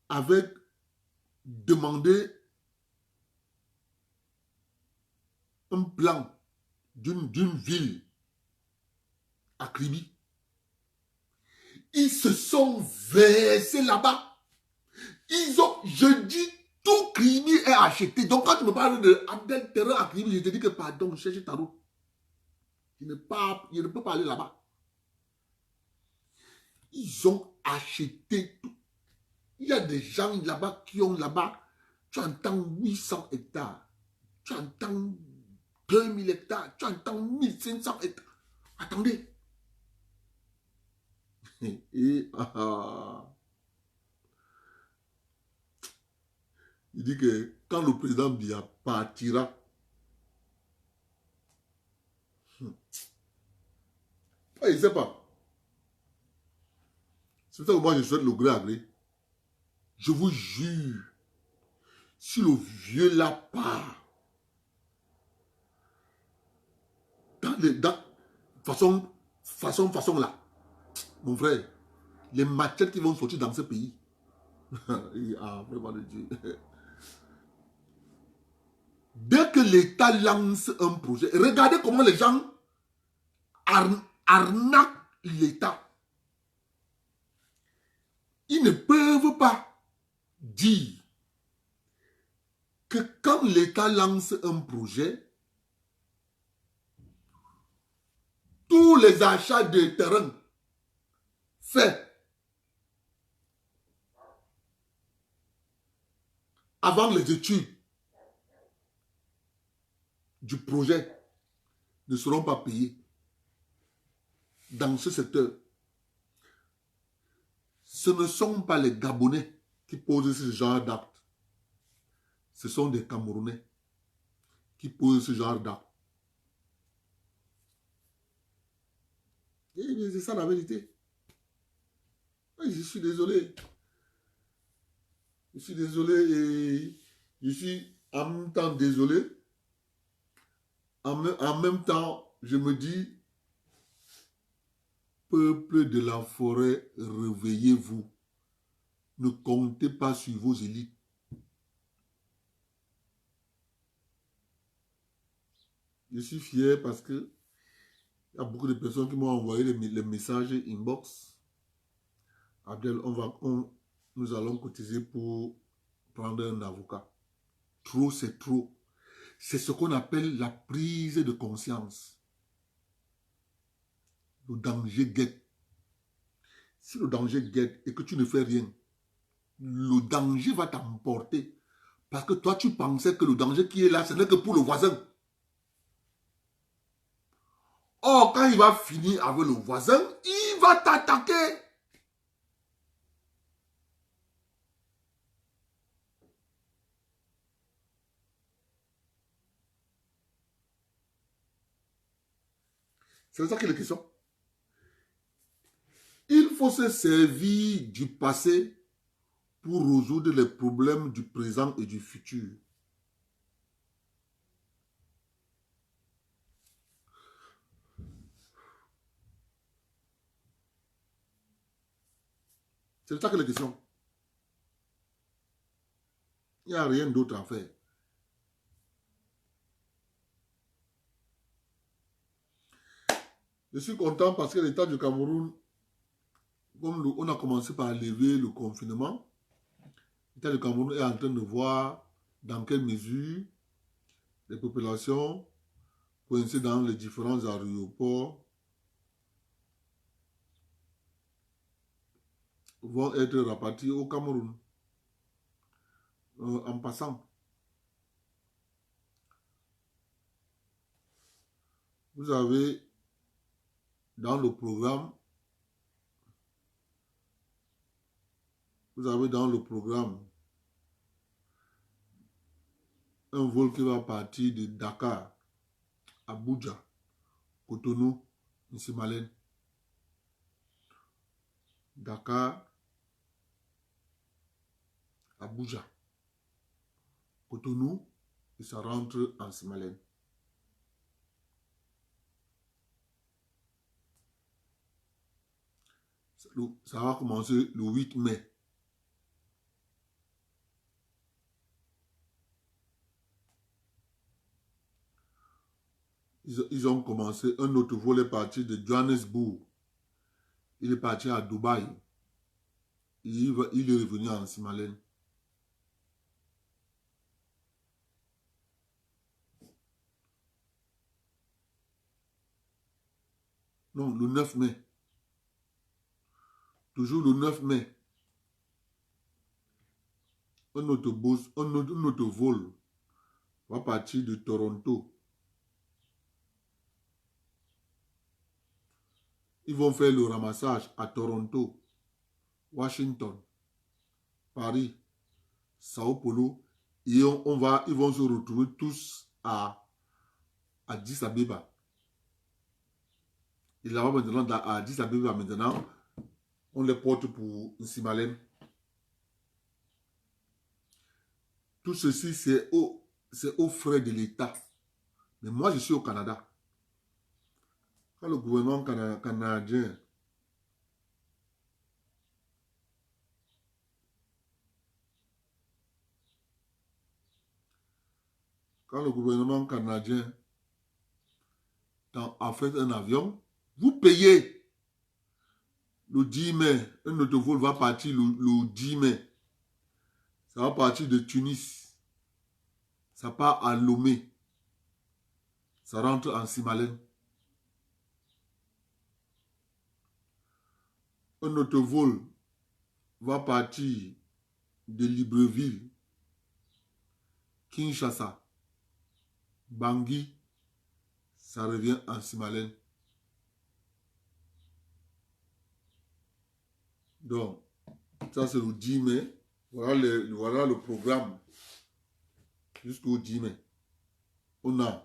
avait demandé un plan d'une ville à Kribi. Ils se sont versés là-bas. Ils ont, je dis, tout Kribi est acheté. Donc quand tu me parles de Abdel terrain à Kribi, je te dis que pardon, cherche ta route. Je ne peux pas aller là-bas. Ils ont acheté tout. Il y a des gens là-bas qui ont là-bas, tu entends 800 hectares, tu entends 2000 hectares, tu entends 1500 hectares. Attendez. Et, il dit que quand le président Biya partira, il ne sait pas. C'est pour ça que moi je souhaite le gré à gré. Je vous jure, si le vieux là part, façon là, mon frère, les machettes qui vont sortir dans ce pays. Vraiment de Dieu. Dès que l'État lance un projet, regardez comment les gens arnaquent l'État. Ils ne peuvent pas dire que quand l'État lance un projet, tous les achats de terrain faits avant les études du projet ne seront pas payés dans ce secteur. Ce ne sont pas les Gabonais qui posent ce genre d'actes. Ce sont des Camerounais qui posent ce genre d'actes. Et c'est ça la vérité. Je suis désolé. Je suis désolé et je suis en même temps désolé. En même temps, je me dis, peuple de la forêt, réveillez-vous. Ne comptez pas sur vos élites. Je suis fier parce que il y a beaucoup de personnes qui m'ont envoyé les messages inbox. Abdel, nous allons cotiser pour prendre un avocat. Trop, c'est trop. C'est ce qu'on appelle la prise de conscience. Le danger guette. Si le danger guette et que tu ne fais rien, le danger va t'emporter. Parce que toi, tu pensais que le danger qui est là, ce n'est que pour le voisin. Or, quand il va finir avec le voisin, il va t'attaquer. C'est de ça qu'il est question. Il faut se servir du passé pour résoudre les problèmes du présent et du futur. C'est de ça qu'il est question. Il n'y a rien d'autre à faire. Je suis content parce que l'État du Cameroun, comme on a commencé par lever le confinement, l'État du Cameroun est en train de voir dans quelle mesure les populations coincées dans les différents aéroports vont être rapatriés au Cameroun. En passant, Vous avez dans le programme, un vol qui va partir de Dakar, Abuja, Cotonou, Nsimalen. Dakar, Abuja, Cotonou, et ça rentre en Nsimalen. Ça va commencer le 8 mai. Ils ont commencé, un autre vol est parti de Johannesburg. Il est parti à Dubaï. Il est revenu en Nsimalen. Non, le 9 mai. Toujours le 9 mai. Un autre vol va partir de Toronto. Ils vont faire le ramassage à Toronto, Washington, Paris, Sao Paulo. Et ils vont se retrouver tous à Addis Abeba. Et là-bas maintenant, à Addis Abeba maintenant, on les porte pour Nsimalen. Tout ceci, c'est aux frais de l'État. Mais moi, je suis au Canada. Quand le gouvernement canadien a fait un avion, vous payez le 10 mai. Un autre vol va partir le 10 mai. Ça va partir de Tunis. Ça part à Lomé. Ça rentre en Nsimalen. Un autre vol va partir de Libreville, Kinshasa, Bangui. Ça revient en Nsimalen. Donc, ça c'est le 10 mai. Voilà le programme jusqu'au 10 mai. Le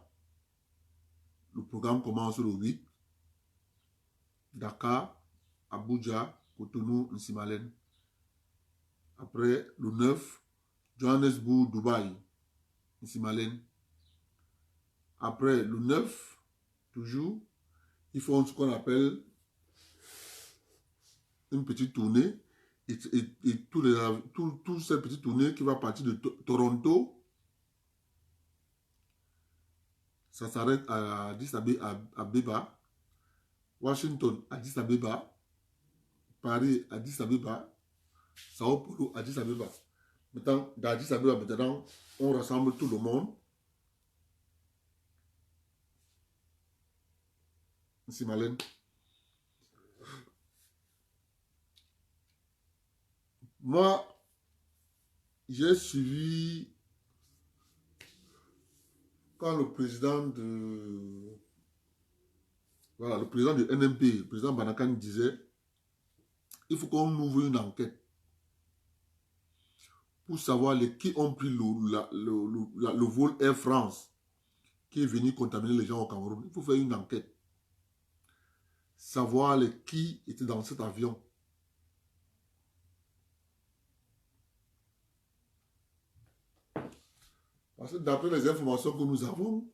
programme commence le 8. Dakar, Abuja, Cotonou, Nsimalen. Après, le 9, Johannesburg, Dubaï, Nsimalen. Après, le 9, toujours, ils font ce qu'on appelle une petite tournée. Et toute cette petite tournée qui va partir de Toronto, ça s'arrête à Addis Abeba, Washington, Addis Abeba, Paris, Addis Abeba, Sao Paulo, Addis Abeba. Maintenant, d'Addis Abeba, maintenant, on rassemble tout le monde. Nsimalen. Moi, j'ai suivi quand le président de NMP, le président Banakan disait, il faut qu'on ouvre une enquête pour savoir qui ont pris le vol Air France qui est venu contaminer les gens au Cameroun. Il faut faire une enquête. Savoir qui était dans cet avion. Parce que d'après les informations que nous avons,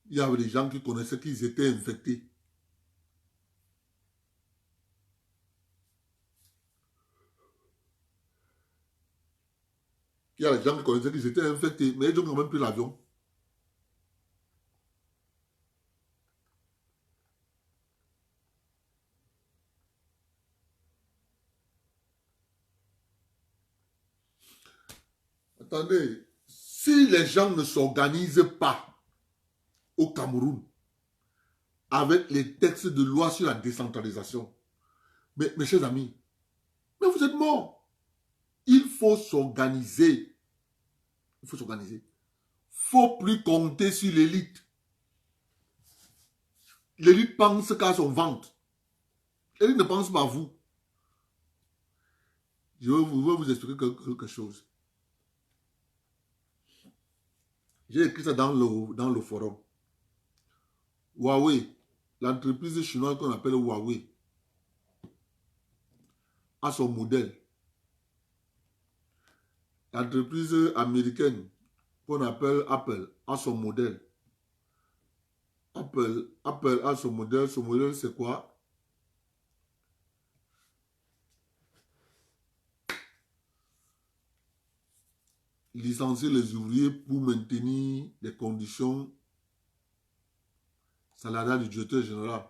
il y avait des gens qui connaissaient qu'ils étaient infectés. Il y a des gens qui connaissaient qu'ils étaient infectés, mais ils ont quand même pris l'avion. Attendez, si les gens ne s'organisent pas au Cameroun avec les textes de loi sur la décentralisation, mais mes chers amis, mais vous êtes morts. Il faut s'organiser. Il faut s'organiser. Il ne faut plus compter sur l'élite. l'élite pense qu'à son ventre. L'élite ne pense pas à vous. Je vais vous expliquer quelque chose. J'ai écrit ça dans le forum. Huawei, l'entreprise chinoise qu'on appelle Huawei, a son modèle. L'entreprise américaine qu'on appelle Apple a son modèle. Apple a son modèle. Son modèle, c'est quoi? Licencier les ouvriers pour maintenir les conditions salariales du directeur général.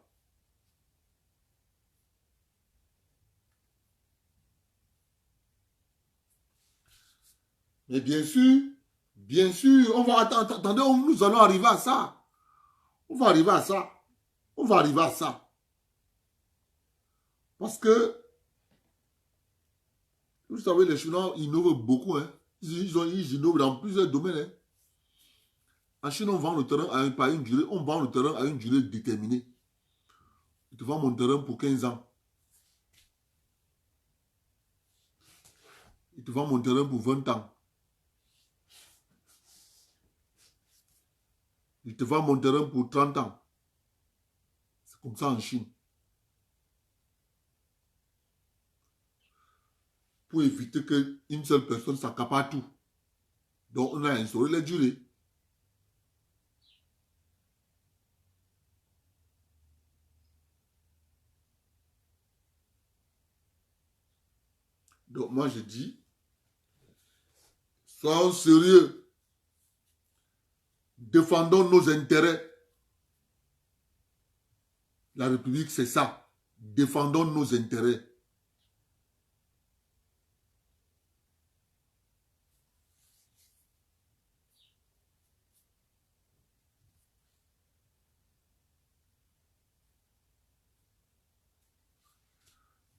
Mais bien sûr, on va attendez, nous allons arriver à ça. On va arriver à ça. On va arriver à ça. Parce que, vous savez, les Chinois innovent beaucoup. Hein. Ils innovent dans plusieurs domaines. Hein. En Chine, on vend le terrain à une durée, on vend le terrain à une durée déterminée. Je te vends mon terrain pour 15 ans. Il te vend mon terrain pour 20 ans. Il te vend mon terrain pour 30 ans. C'est comme ça en Chine. Pour éviter qu'une seule personne s'accapare tout. Donc, on a instauré les durées. Donc, moi, je dis, soyons sérieux. Défendons nos intérêts. La République, c'est ça. Défendons nos intérêts.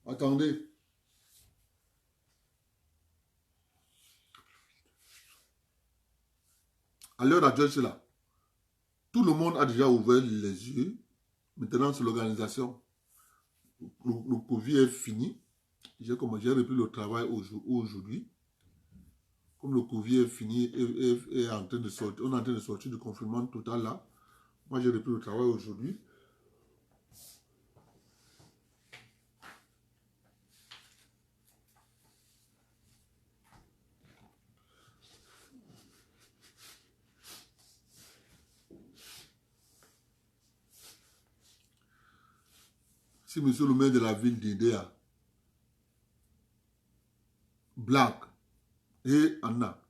Attendez. À l'heure actuelle, c'est là. Tout le monde a déjà ouvert les yeux. Maintenant, c'est l'organisation. Le Covid est fini. J'ai repris le travail aujourd'hui. Comme le Covid est fini et en train de sortir, on est en train de sortir du confinement total là. Moi, j'ai repris le travail aujourd'hui. Si monsieur le maire de la ville d'Idéa, Black et Anna,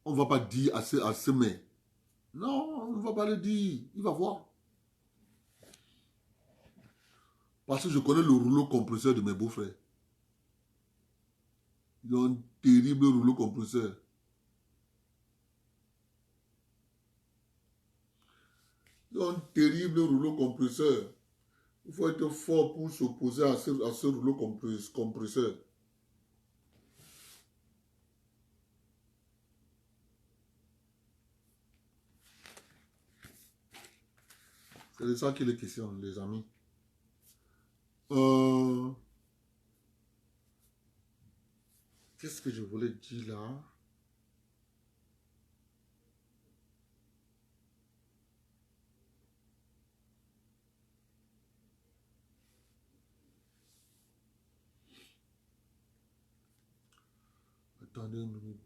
on ne va pas dire à ce maire. Non, on ne va pas le dire. Il va voir. Parce que je connais le rouleau compresseur de mes beaux-frères. Ils ont un terrible rouleau compresseur. Ils ont un terrible rouleau compresseur. Il faut être fort pour s'opposer à ce rouleau compresseur. C'est de ça qu'il est question, les amis. Qu'est-ce que je voulais dire là? Attendez une minute.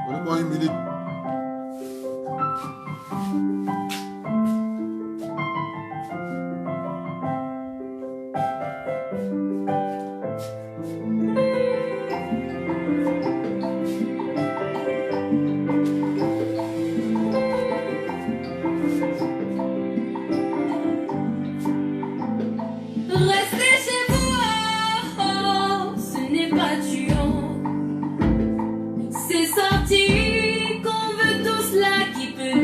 Donnez-moi une minute. Restez chez vous, oh, ce n'est pas tuant. C'est sorti qu'on veut tous là qui peut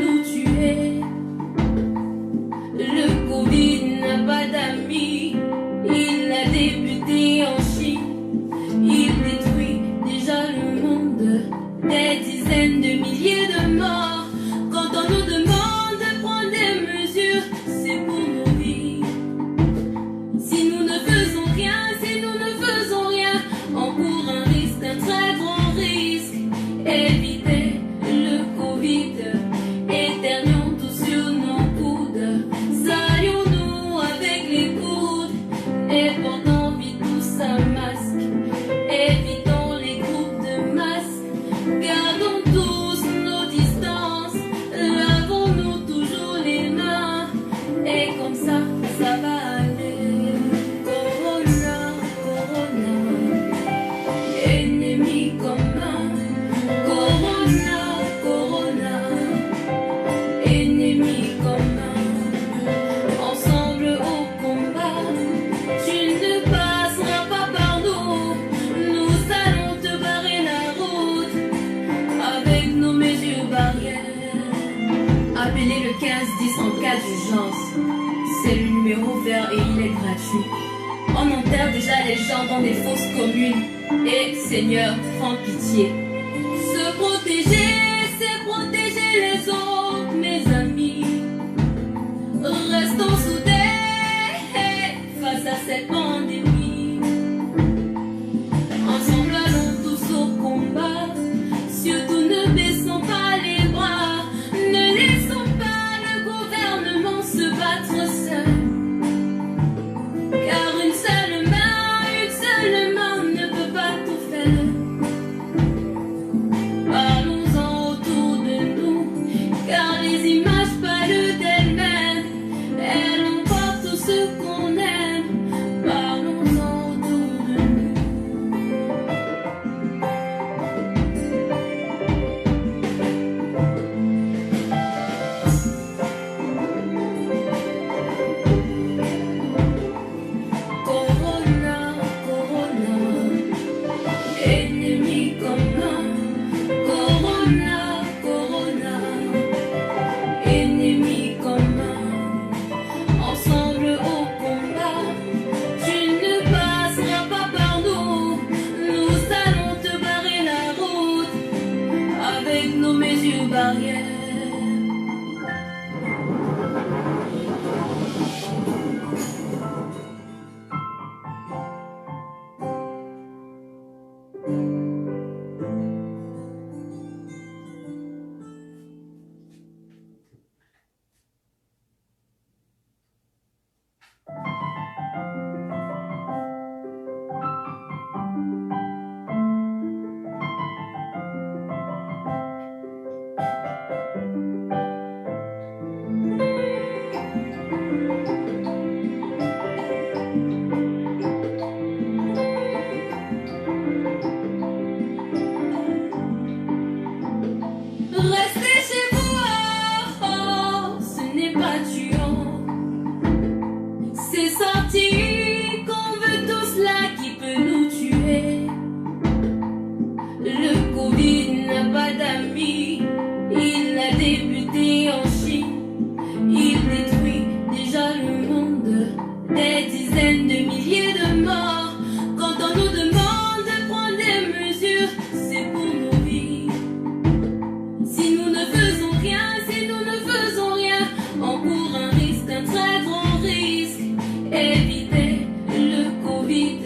tous un masque. Évitons les groupes de masse. Gardons tous nos distances. Lavons-nous toujours les mains. Et comme ça va aller. Corona, Corona, ennemi commun. Corona, Corona, ennemi commun. Ensemble au combat, tu ne passeras pas par nous. Nous allons te barrer la route avec nos mesures barrières. Appelez le 1510 en cas d'urgence. C'est le numéro vert et il est gratuit. On enterre déjà les gens dans des fosses communes. Et Seigneur, prends pitié. Se protéger, c'est protéger les autres, mes amis. Restons soudés face à cette pandémie. Ensemble allons tous au combat. Surtout ne baissons pas les bras. Ne laissons pas le gouvernement se battre seul. Car une seule main ne peut pas tout faire. Parlons-en autour de nous, car les images parlent d'elles-mêmes. Elles emportent tout ce qu'on aime. Parlons-en autour de nous. Corona, Corona, ennemi commun. Corona, Corona, ennemi commun. Ensemble au combat, tu ne passeras pas par nous. Nous allons te barrer la route avec nos mesures barrières. Restez chez vous, ce n'est pas tuant. C'est sorti qu'on veut tous là qui peut nous tuer. Le Covid n'a pas d'amis. Il a débuté en Chine. Il détruit déjà le monde. Des dizaines de milliers de morts. Quand on nous demande de prendre des mesures, c'est pour nos vies. Si nous ne faisons rien, on court un risque, un très grand risque. Éviter le Covid,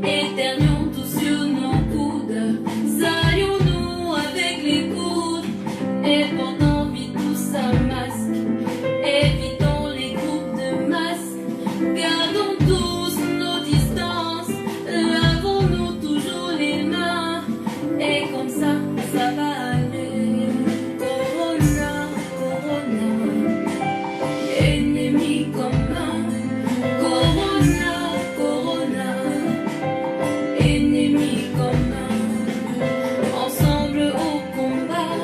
éternions tous sur nos coudes. Saluons-nous avec les coudes et portons vite tous un masque. Évitons les groupes de masse, gardons tous nos distances. Lavons-nous toujours les mains et comme ça va aller. Corona, Corona, ennemi commun. Corona, Corona, ennemi commun. Ensemble au combat,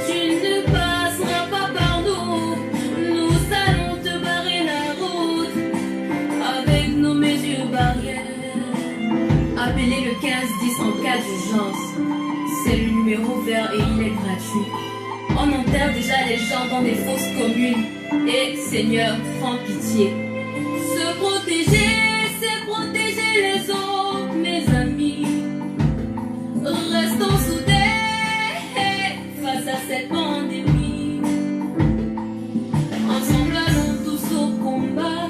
tu ne passeras pas par nous. Nous allons te barrer la route avec nos mesures barrières. Appelez le 1510 en cas d'urgence. C'est le numéro vert et il est gratuit. On enterre déjà les gens dans des fosses communes. Et Seigneur, prends pitié. Se protéger, c'est protéger les autres, mes amis. Restons soudés face à cette pandémie. Ensemble allons tous au combat.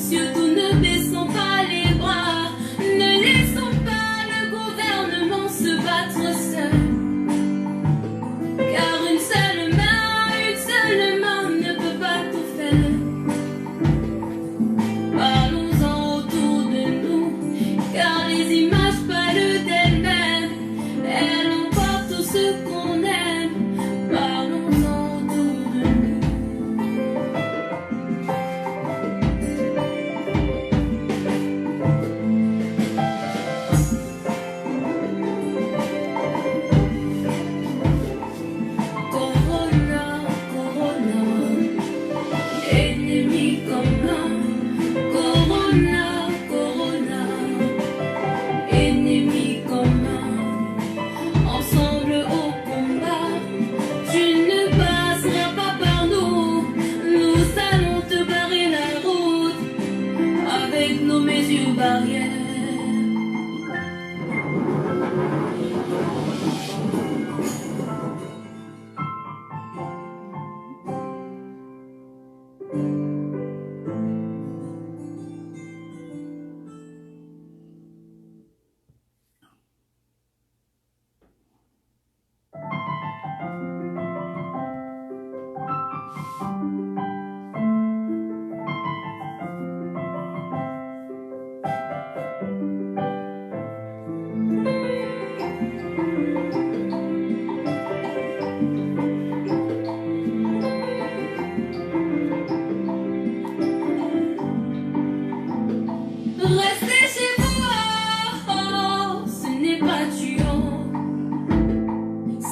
Surtout ne baissons pas les bras. Ne laissons pas le gouvernement se battre seul. Car une seule main ne peut pas tout faire. barrières. Restez chez vous, oh, oh, ce n'est pas tuant.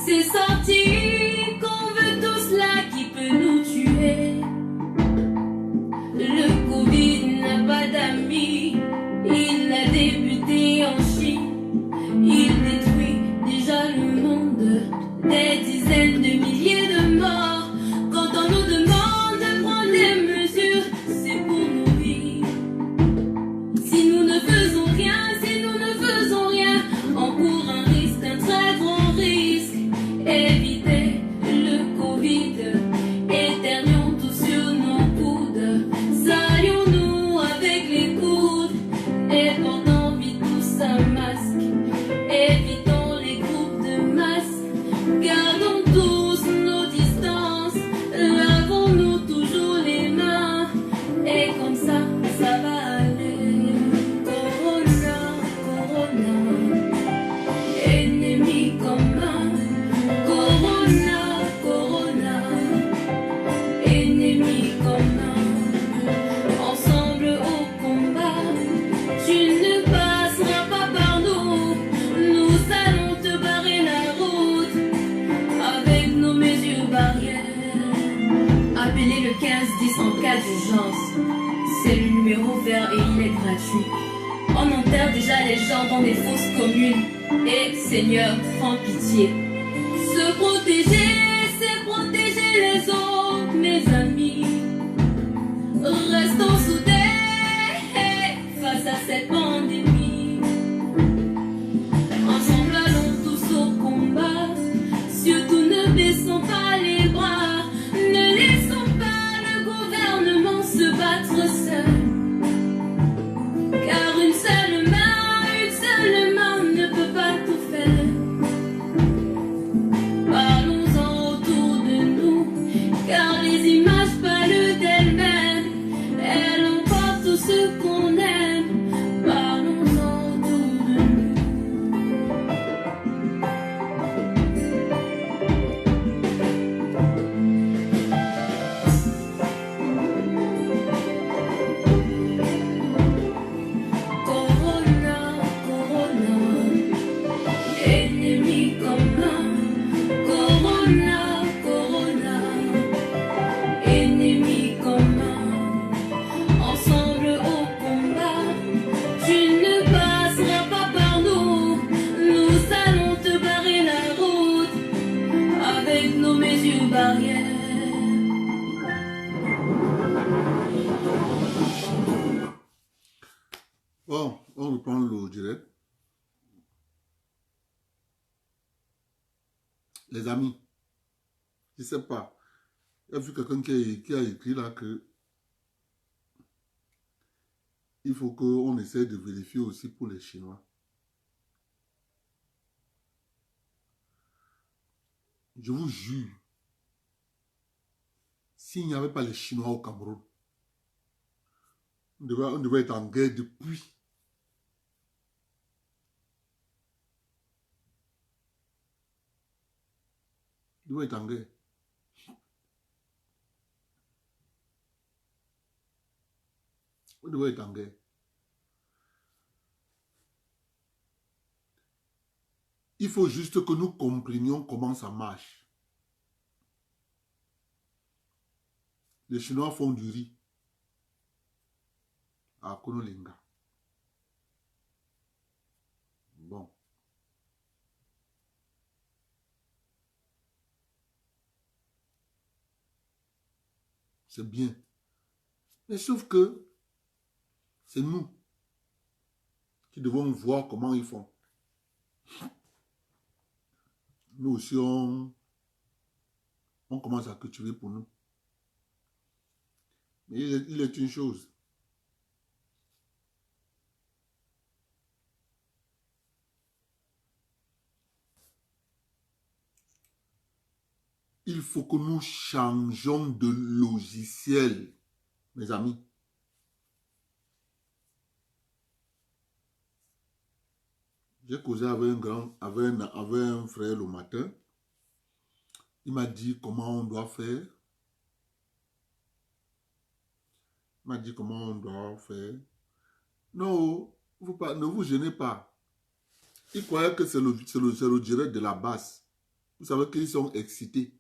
C'est sorti qu'on veut tous là qui peut nous tuer. Le Covid n'a pas d'amis, il a débuté en Chine. Il détruit déjà le monde, des dizaines de milliers de morts. Quand on nous demande de prendre des mesures, c'est pour nous vivre. Si nous ne faisons rien, si nous ne faisons rien, on court un risque, un très grand risque. Éviter le Covid, éternions tous sur nos coudes. Saillons-nous avec les coudes et portons vite tous un masque. Évitons les groupes de masse, gardons tous nos distances. Lavons-nous toujours les mains et comme ça va aller. Corona, Corona, ennemi commun. Corona, Corona, ennemi commun. Ensemble au combat, tu ne passeras pas par nous. Nous allons te barrer la route avec nos mesures barrières. Appelez le 1510 en cas d'urgence. C'est le numéro vert et il est gratuit. On enterre déjà les gens dans des fosses communes. Et Seigneur, prends pitié. Se protéger, c'est protéger les autres, mes amis. Restons soudés face à cette pandémie. Ensemble allons tous au combat. Surtout ne baissons pas les bras. Ne laissons pas le gouvernement se battre seul. Car une seule main ne peut pas tout faire. Parlons-en autour de nous, car les images parlent d'elles-mêmes. Elles emportent tout ce qu'on aime. Parlons-en autour de nous. Corona, Corona, ennemi commun. Corona, Corona, ennemi commun. Ensemble au combat, tu ne passeras pas par nous. Nous allons te barrer la route avec nos mesures barrières. Bon, on reprend le direct. Les amis, je ne sais pas. Il y a vu quelqu'un qui a écrit là que il faut qu'on essaie de vérifier aussi pour les Chinois. Je vous jure, s'il n'y avait pas les Chinois au Cameroun, on devait être en guerre depuis. On devait être en guerre. On devait être en guerre. Il faut juste que nous comprenions comment ça marche. Les Chinois font du riz à Konolinga. Bon. C'est bien. Mais sauf que c'est nous qui devons voir comment ils font. Nous aussi, on commence à cultiver pour nous. Mais il est une chose. Il faut que nous changeons de logiciel, mes amis. J'ai causé avec un frère le matin. Il m'a dit comment on doit faire. Il m'a dit comment on doit faire. Non, ne vous gênez pas. Il croyait que c'est le direct de la base. Vous savez qu'ils sont excités.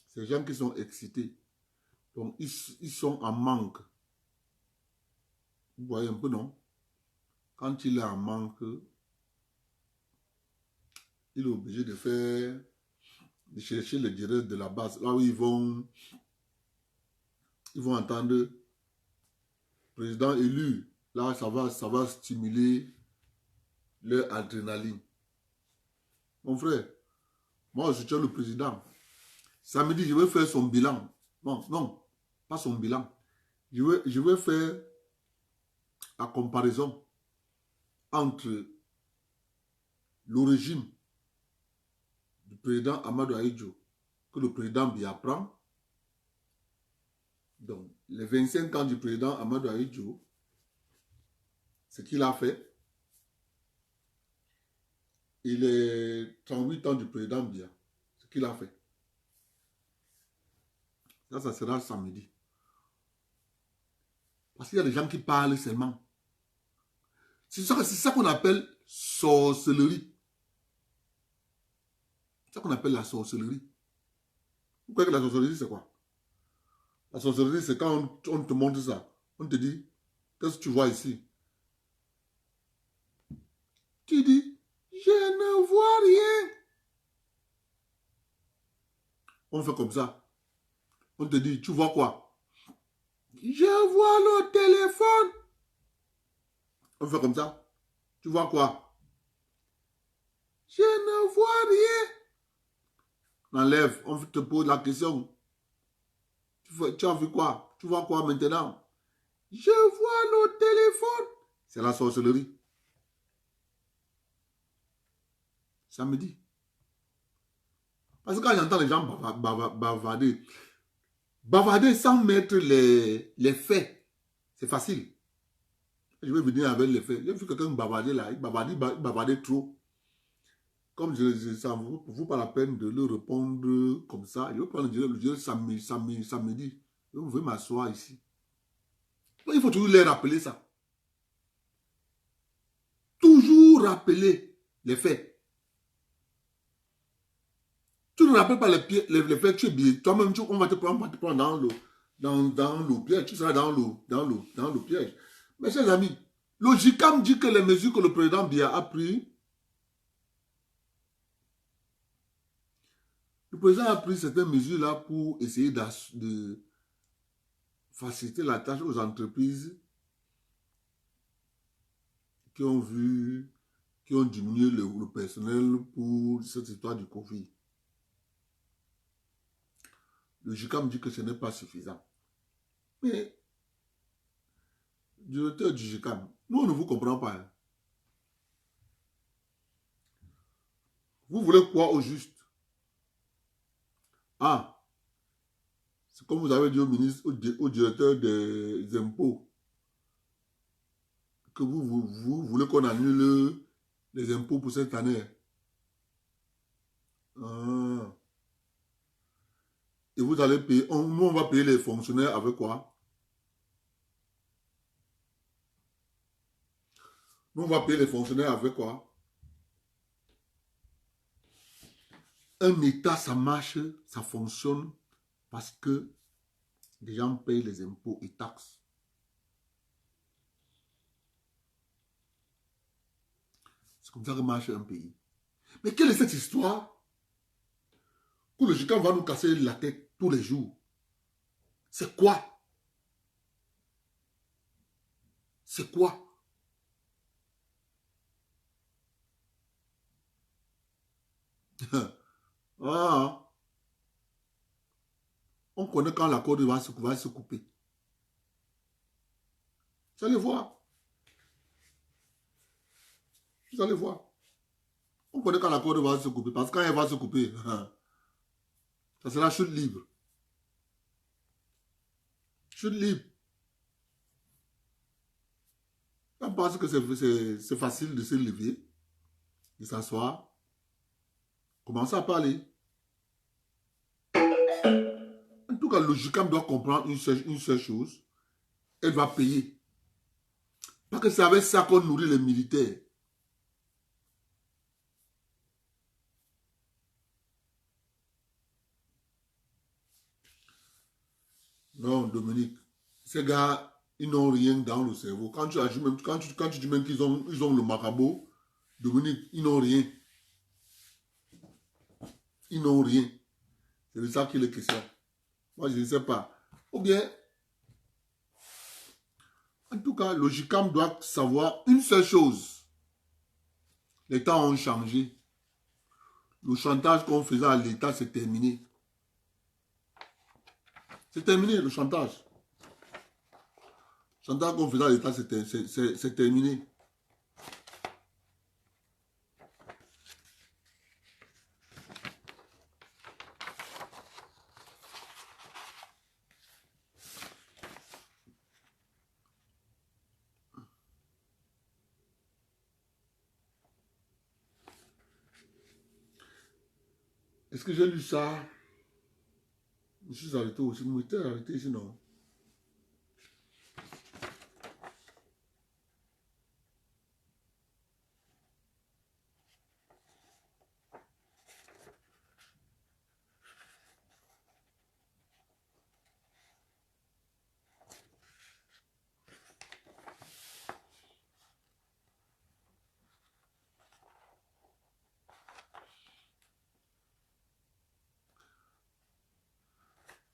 Ces gens qui sont excités. Donc, ils sont en manque. Vous voyez un peu, non? Quand il est en manque, il est obligé de chercher le direct de la base. Là où ils vont entendre président élu. Là, ça va stimuler leur adrénaline. Mon frère, moi, je soutiens le président. Samedi, je vais faire son bilan. Non, pas son bilan. Je vais faire la comparaison entre le régime du président Amadou Ahidjo que le président Biya prend. Donc, les 25 ans du président Amadou Ahidjo, ce qu'il a fait, et les 38 ans du président Biya, ce qu'il a fait. Ça sera samedi. Parce qu'il y a des gens qui parlent seulement. C'est ça qu'on appelle sorcellerie. C'est ça qu'on appelle la sorcellerie. Vous croyez que la sorcellerie, c'est quoi? La sorcellerie, c'est quand on te montre ça. On te dit, qu'est-ce que tu vois ici? Tu dis, je ne vois rien. On fait comme ça. On te dit, tu vois quoi? Je vois le téléphone. On fait comme ça. Tu vois quoi? Je ne vois rien. On enlève, on te pose la question. Tu as vu quoi? Tu vois quoi maintenant? Je vois le téléphone. C'est la sorcellerie. Samedi. Parce que quand j'entends les gens bavarder sans mettre les faits, c'est facile. Je vais venir avec les faits. J'ai vu quelqu'un bavarder là, il bavardait trop. Comme ça ne vaut pas la peine de le répondre comme ça. Je vais prendre le direct samedi. Vous pouvez m'asseoir ici. Il faut toujours les rappeler ça. Toujours rappeler les faits. Tu ne rappelles pas les faits, tu es bien. Toi-même, on va te prendre dans le piège. Tu seras dans le piège. Mes chers amis, le JICAM dit que les mesures que le président Biya a prises, le président a pris certaines mesures-là pour essayer de faciliter la tâche aux entreprises qui ont diminué le personnel pour cette histoire du Covid. Le JICAM dit que ce n'est pas suffisant. Mais, directeur du JICAM, nous, on ne vous comprend pas. Hein. Vous voulez quoi au juste? Ah, c'est comme vous avez dit au ministre, au directeur des impôts, que vous voulez qu'on annule les impôts pour cette année. Ah. Et vous allez payer, nous on va payer les fonctionnaires avec quoi? Nous on va payer les fonctionnaires avec quoi? Un État, ça marche, ça fonctionne parce que les gens payent les impôts et taxes. C'est comme ça que marche un pays. Mais quelle est cette histoire? Que le JICAM va nous casser la tête tous les jours. C'est quoi? C'est quoi? Ah, on connaît quand la Côte d'Ivoire va se couper. Vous allez voir. Vous allez voir. On connaît quand la Côte d'Ivoire va se couper. Parce que quand elle va se couper, ça sera chute libre. Chute libre. On pense que c'est facile de se lever, de s'asseoir, commencer à parler. En tout cas, le JICAM doit comprendre une seule chose. Elle va payer. Parce que c'est avec ça qu'on nourrit les militaires. Non, Dominique, ces gars, ils n'ont rien dans le cerveau. Quand tu dis même qu'ils ont le marabout, Dominique, ils n'ont rien. Ils n'ont rien. C'est de ça qu'il est question. Moi, je ne sais pas. Ou bien, en tout cas, le JICAM doit savoir une seule chose. Les temps ont changé. Le chantage qu'on faisait à l'État, c'est terminé. C'est terminé, le chantage. Le chantage qu'on faisait à l'État, c'est terminé. Est-ce que j'ai lu ça? Je suis arrêté aussi. Je m'étais arrêté sinon.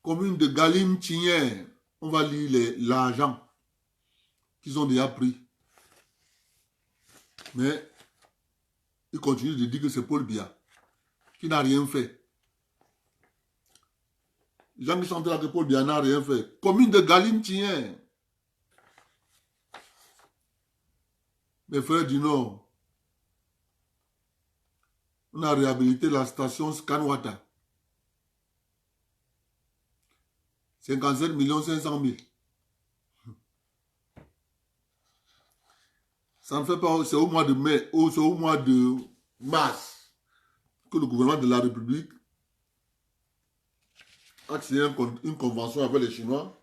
Commune de Galim-Tigné, on va lire l'argent qu'ils ont déjà pris. Mais ils continuent de dire que c'est Paul Biya qui n'a rien fait. Les gens qui sont là que Paul Biya n'a rien fait. Commune de Galim-Tigné. Mes frères du Nord, on a réhabilité la station Scanwata. 57 500 000. Ça ne fait pas, c'est au mois de mai, c'est au mois de mars que le gouvernement de la République a signé une convention avec les Chinois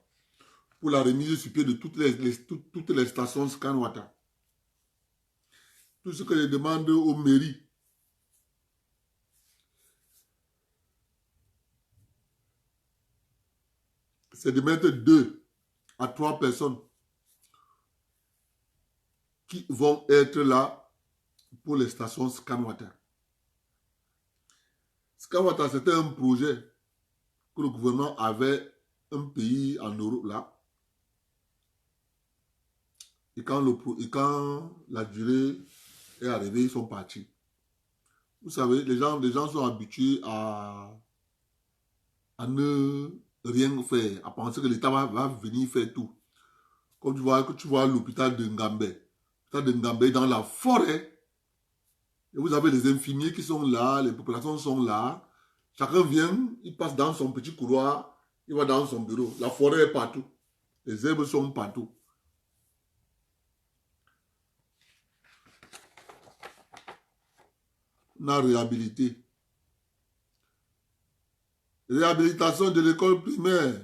pour la remise sur pied de toutes les stations Scanwata. Tout ce que je demande aux mairies, c'est de mettre 2 à 3 personnes qui vont être là pour les stations Scanwata. Scanwata, c'était un projet que le gouvernement avait un pays en Europe là. Et quand la durée est arrivée, ils sont partis. Vous savez, les gens sont habitués à ne rien faire, à penser que l'État va venir faire tout. Comme tu vois l'hôpital de Ngambé. L'hôpital de Ngambé dans la forêt. Et vous avez les infirmiers qui sont là, les populations sont là. Chacun vient, il passe dans son petit couloir, il va dans son bureau. La forêt est partout. Les herbes sont partout. On a réhabilité. Réhabilitation de l'école primaire,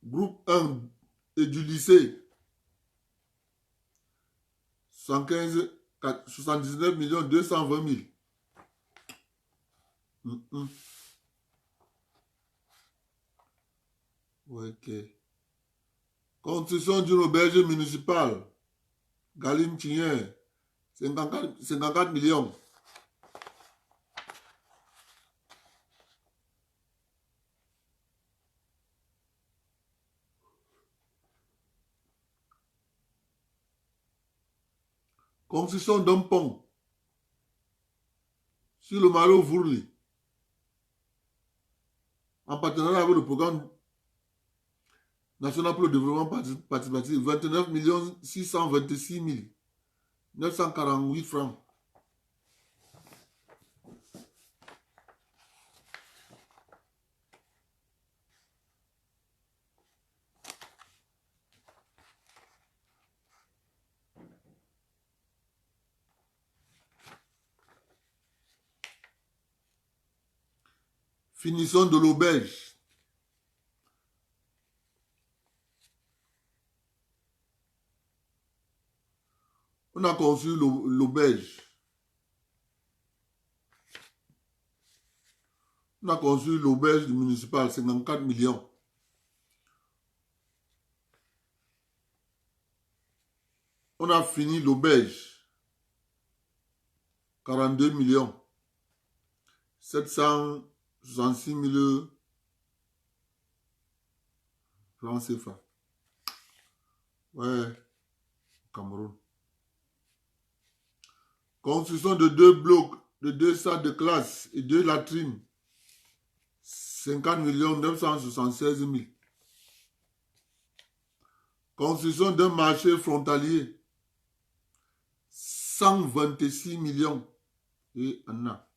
groupe 1 et du lycée. 79 220 000. Ok. Construction d'une auberge municipale. Galim-Tigné. 54 millions. Construction d'un pont sur le Malo Vourli, en partenariat avec le programme national pour le développement participatif, 29 626 948 francs. Finissons de l'auberge. On a conçu l'auberge. On a conçu l'auberge municipale, 54 millions. On a fini l'auberge, 42 millions. 766 000 francs CFA. Ouais, Cameroun. Construction de 2 blocs, de 2 salles de classe et 2 latrines. 50 976 000. Construction d'un marché frontalier. 126 millions. Et Anna.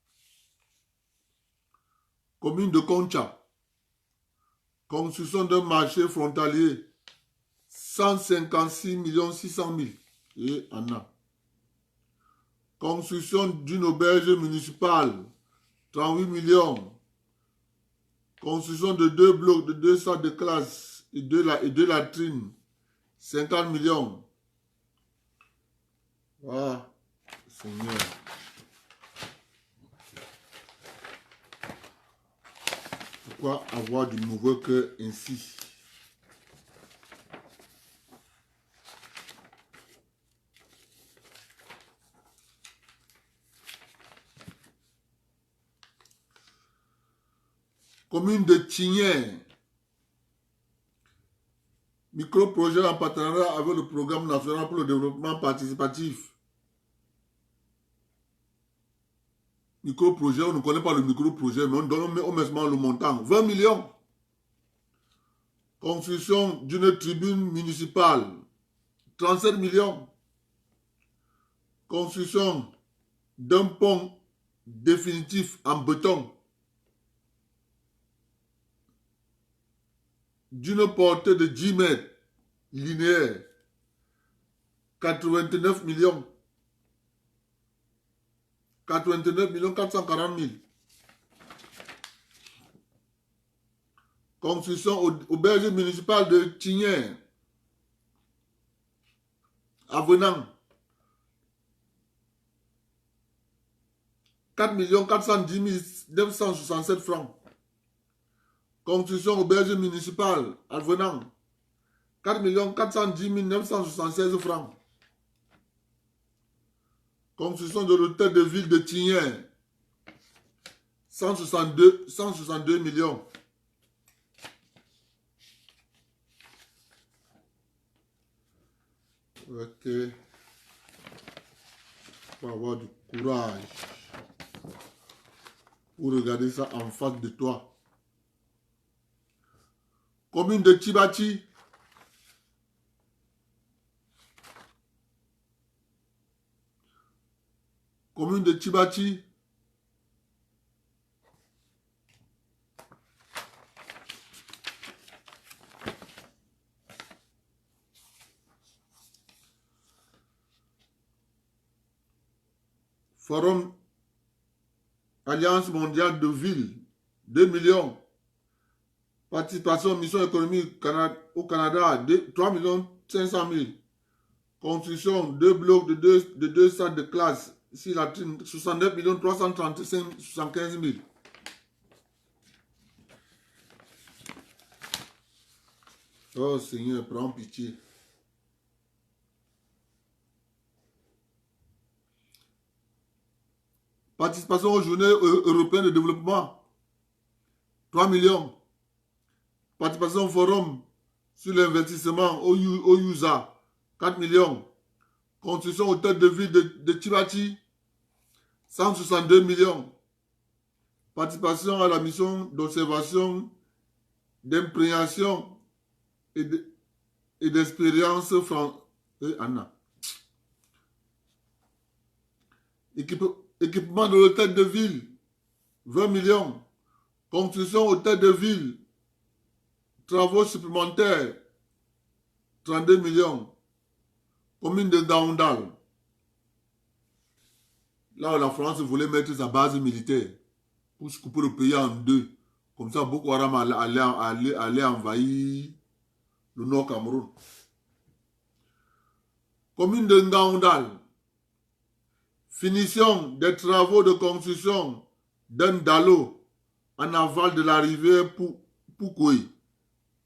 Commune de Concha. Construction d'un marché frontalier. 156 600 000. Et Anna. Construction d'une auberge municipale. 38 millions. Construction de 2 blocs, de 2 salles de classe et 2 latrines. 50 millions. Ah, Seigneur. Pourquoi avoir du mauvais cœur ainsi? Commune de Tigné. Micro-projet en partenariat avec le programme national pour le développement participatif. Micro-projet, on ne connaît pas le micro-projet, mais on met seulement le montant. 20 millions. Construction d'une tribune municipale. 37 millions. Construction d'un pont définitif en béton. D'une portée de 10 mètres linéaire. 89 millions. 89 440 000. Construction auberge municipale de Tigné. Avenant. 4 410 967 francs. Construction auberge municipale. Avenant. 4 410 976 francs. Construction de l'hôtel de ville de Tigné. 162 millions. Ok. Il faut avoir du courage pour regarder ça en face de toi. Commune de Tibati. Commune de Tibati. Forum Alliance mondiale de villes, 2 millions. Participation mission économique au Canada, 3 500 000. Construction, 2 blocs de 2 salles de classe, 6 latrines, 69 335 75 000. Oh Seigneur, prends pitié. Participation aux journées européennes de développement, 3 millions. Participation au forum sur l'investissement au USA, 4 millions. Construction hôtel de ville de Tibati, 162 millions. Participation à la mission d'observation, d'imprégnation et d'expérience française. Anna. Équipement de l'hôtel de ville, 20 millions. Construction hôtel de ville, travaux supplémentaires, 32 millions. Commune de Gaoundal. Là où la France voulait mettre sa base militaire pour se couper le pays en deux. Comme ça, Boko Haram allait envahir le Nord Cameroun. Commune de Gaoundal. Finition des travaux de construction d'un dalo en aval de la rivière Poukoui.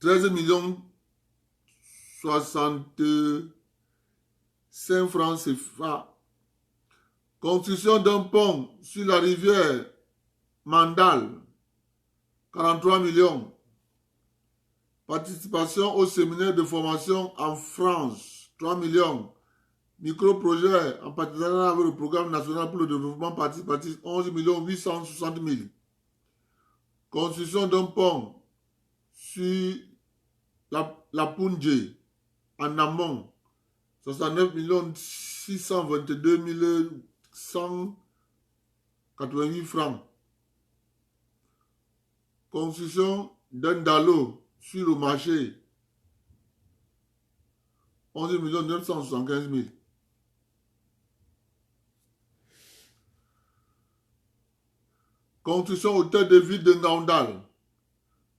13 millions 65 francs CFA. Construction d'un pont sur la rivière Mandal. 43 millions. Participation au séminaire de formation en France. 3 millions. Micro-projet en partenariat avec le programme national pour le développement participatif. 11 860 000. Construction d'un pont sur la Punje en amont. 69 622 188 francs. Construction d'un dalo sur le marché. 11 975 000. Construction hôtel de ville de Ngaoundal.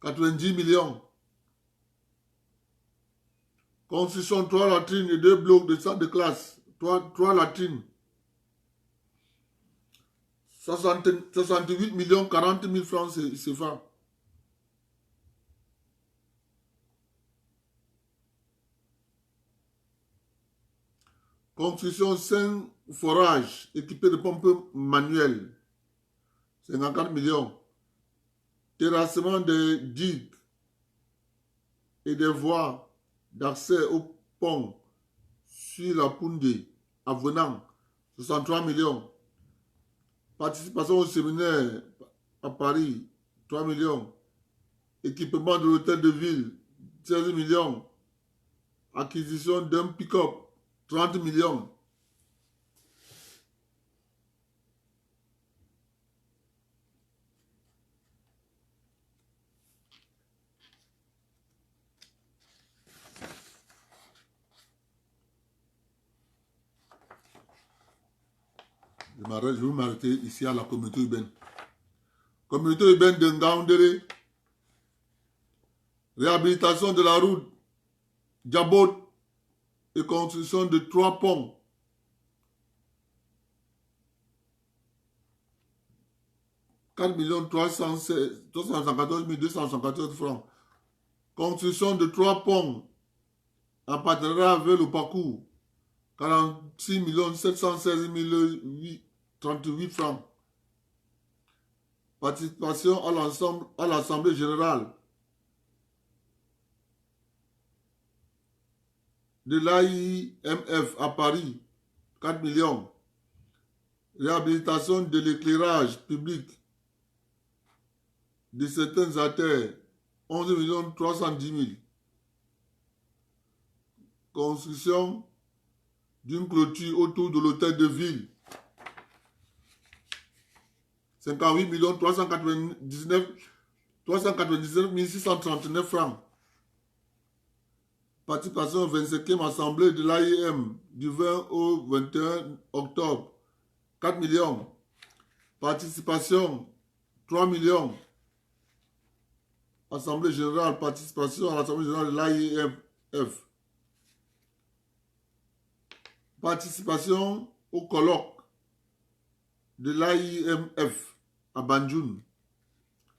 90 millions. Construction 3 latrines et 2 blocs de salle de classe. 3 latrines. 68 millions 40 000 francs CFA. Construction 5 forages équipés de pompes manuelles. 54 millions. Terrassement des digues et des voies d'accès au pont sur la Poundé, avenant 63 millions. Participation au séminaire à Paris, 3 millions. Équipement de l'hôtel de ville, 16 millions. Acquisition d'un pick-up, 30 millions. Je vais m'arrêter ici à la communauté urbaine. Communauté urbaine de Ngaoundéré. Réhabilitation de la route Djabot et construction de 3 ponts. « 4 314 274 francs. Construction de 3 ponts en partenariat avec le parcours. 46 716 038 francs. Participation à l'Assemblée générale de l'AIMF à Paris, 4 millions. Réhabilitation de l'éclairage public de certaines artères, 11 310 000. Construction d'une clôture autour de l'hôtel de ville, 58 399 639 francs. Participation au 25e assemblée de l'AIM du 20 au 21 octobre, 4 millions. Participation, 3 millions. Assemblée générale, participation à l'Assemblée générale de l'AIMF. Participation au colloque de l'AIMF à Banjul,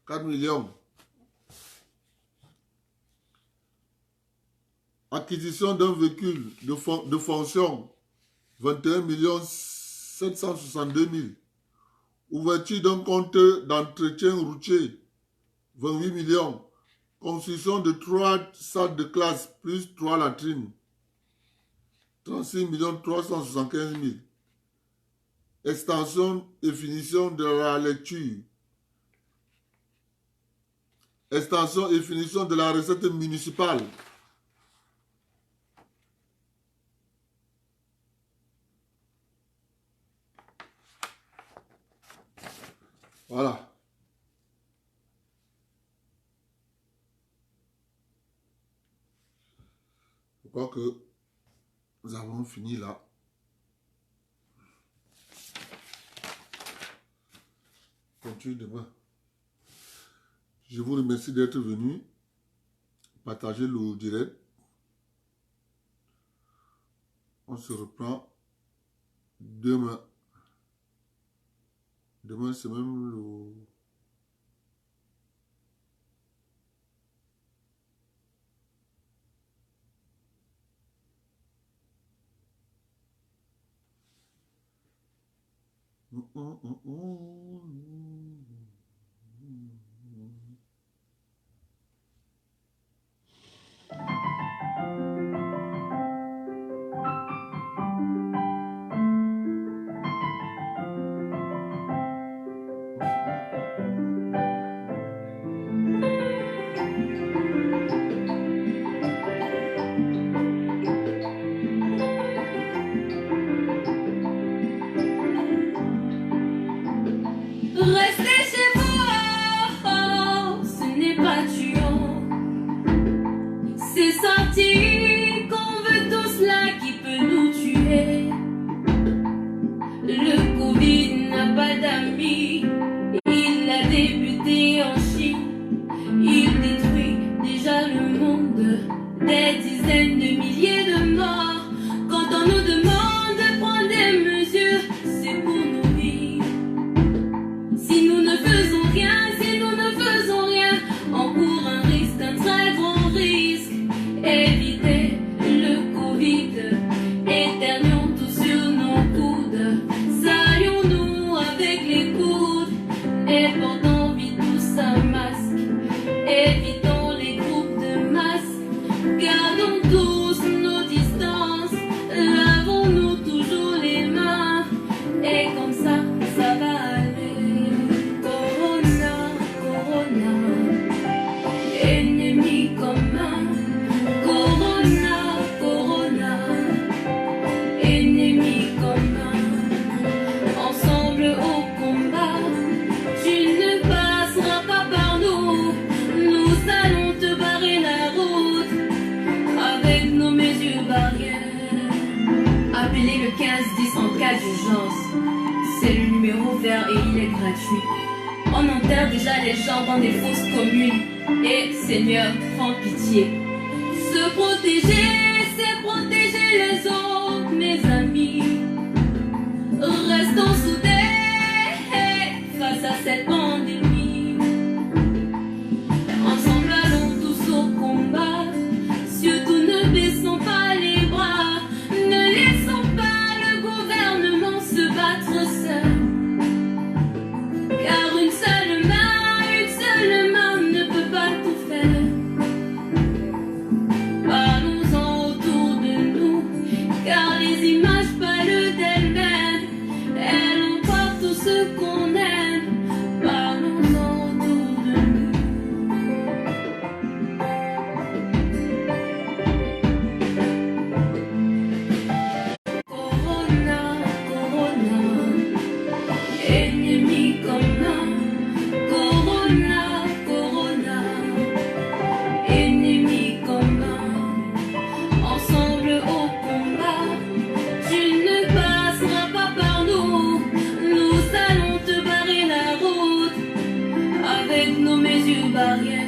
4 millions. Acquisition d'un véhicule de fonction, 21 762 000. Ouverture d'un compte d'entretien routier, 28 millions. Construction de 3 salles de classe plus 3 latrines, 36 375 000. Extension et finition de la lecture. Extension et finition de la recette municipale. Voilà. Je crois que nous avons fini là. Continue demain. Je vous remercie d'être venu. Partagez le direct. On se reprend demain. Demain, c'est même le... Restez chez vous, ce n'est pas tuant. C'est sorti qu'on veut tous là qui peut nous tuer. Le Covid n'a pas d'amis. Il a débuté en Chine. Il détruit déjà le monde. Des dizaines de milliers de morts. Quand on nous demande de prendre des mesures, c'est pour nous vivre. Si nous ne faisons rien, on court un risque, un très grand risque. Éviter le Covid, éternuons tous sur nos coudes. Saillons-nous avec les coudes et portons vite tous un masque. Évitons les groupes de masse, gardons tous nos distances. Lavons-nous toujours les mains et comme ça, ça va aller. Ennemi commun, Corona, ennemi commun, ensemble au combat, tu ne passeras pas par nous, nous allons te barrer la route, avec nos mesures barrières. Appelez le 1510 en cas d'urgence, c'est le numéro vert et il est gratuit. On enterre déjà les gens dans des fosses communes. Et Seigneur, prends pitié. Se protéger, c'est protéger les autres, mes amis. Restons soudés face à cette pandémie. Ensemble, allons tous au combat. Surtout ne baissons pas les bras. Ne laissons pas le gouvernement se battre seul. Car une seule main ne peut pas tout faire. Parlons-en autour de nous, car les images pâles d'elles-mêmes, elles emportent tout ce qu'on aime. Parlons-en autour de nous. Corona, ennemi commun. Corona, ennemi commun, ensemble au combat, tu ne passeras pas par nous, nous allons te barrer la route, avec nos mesures barrières.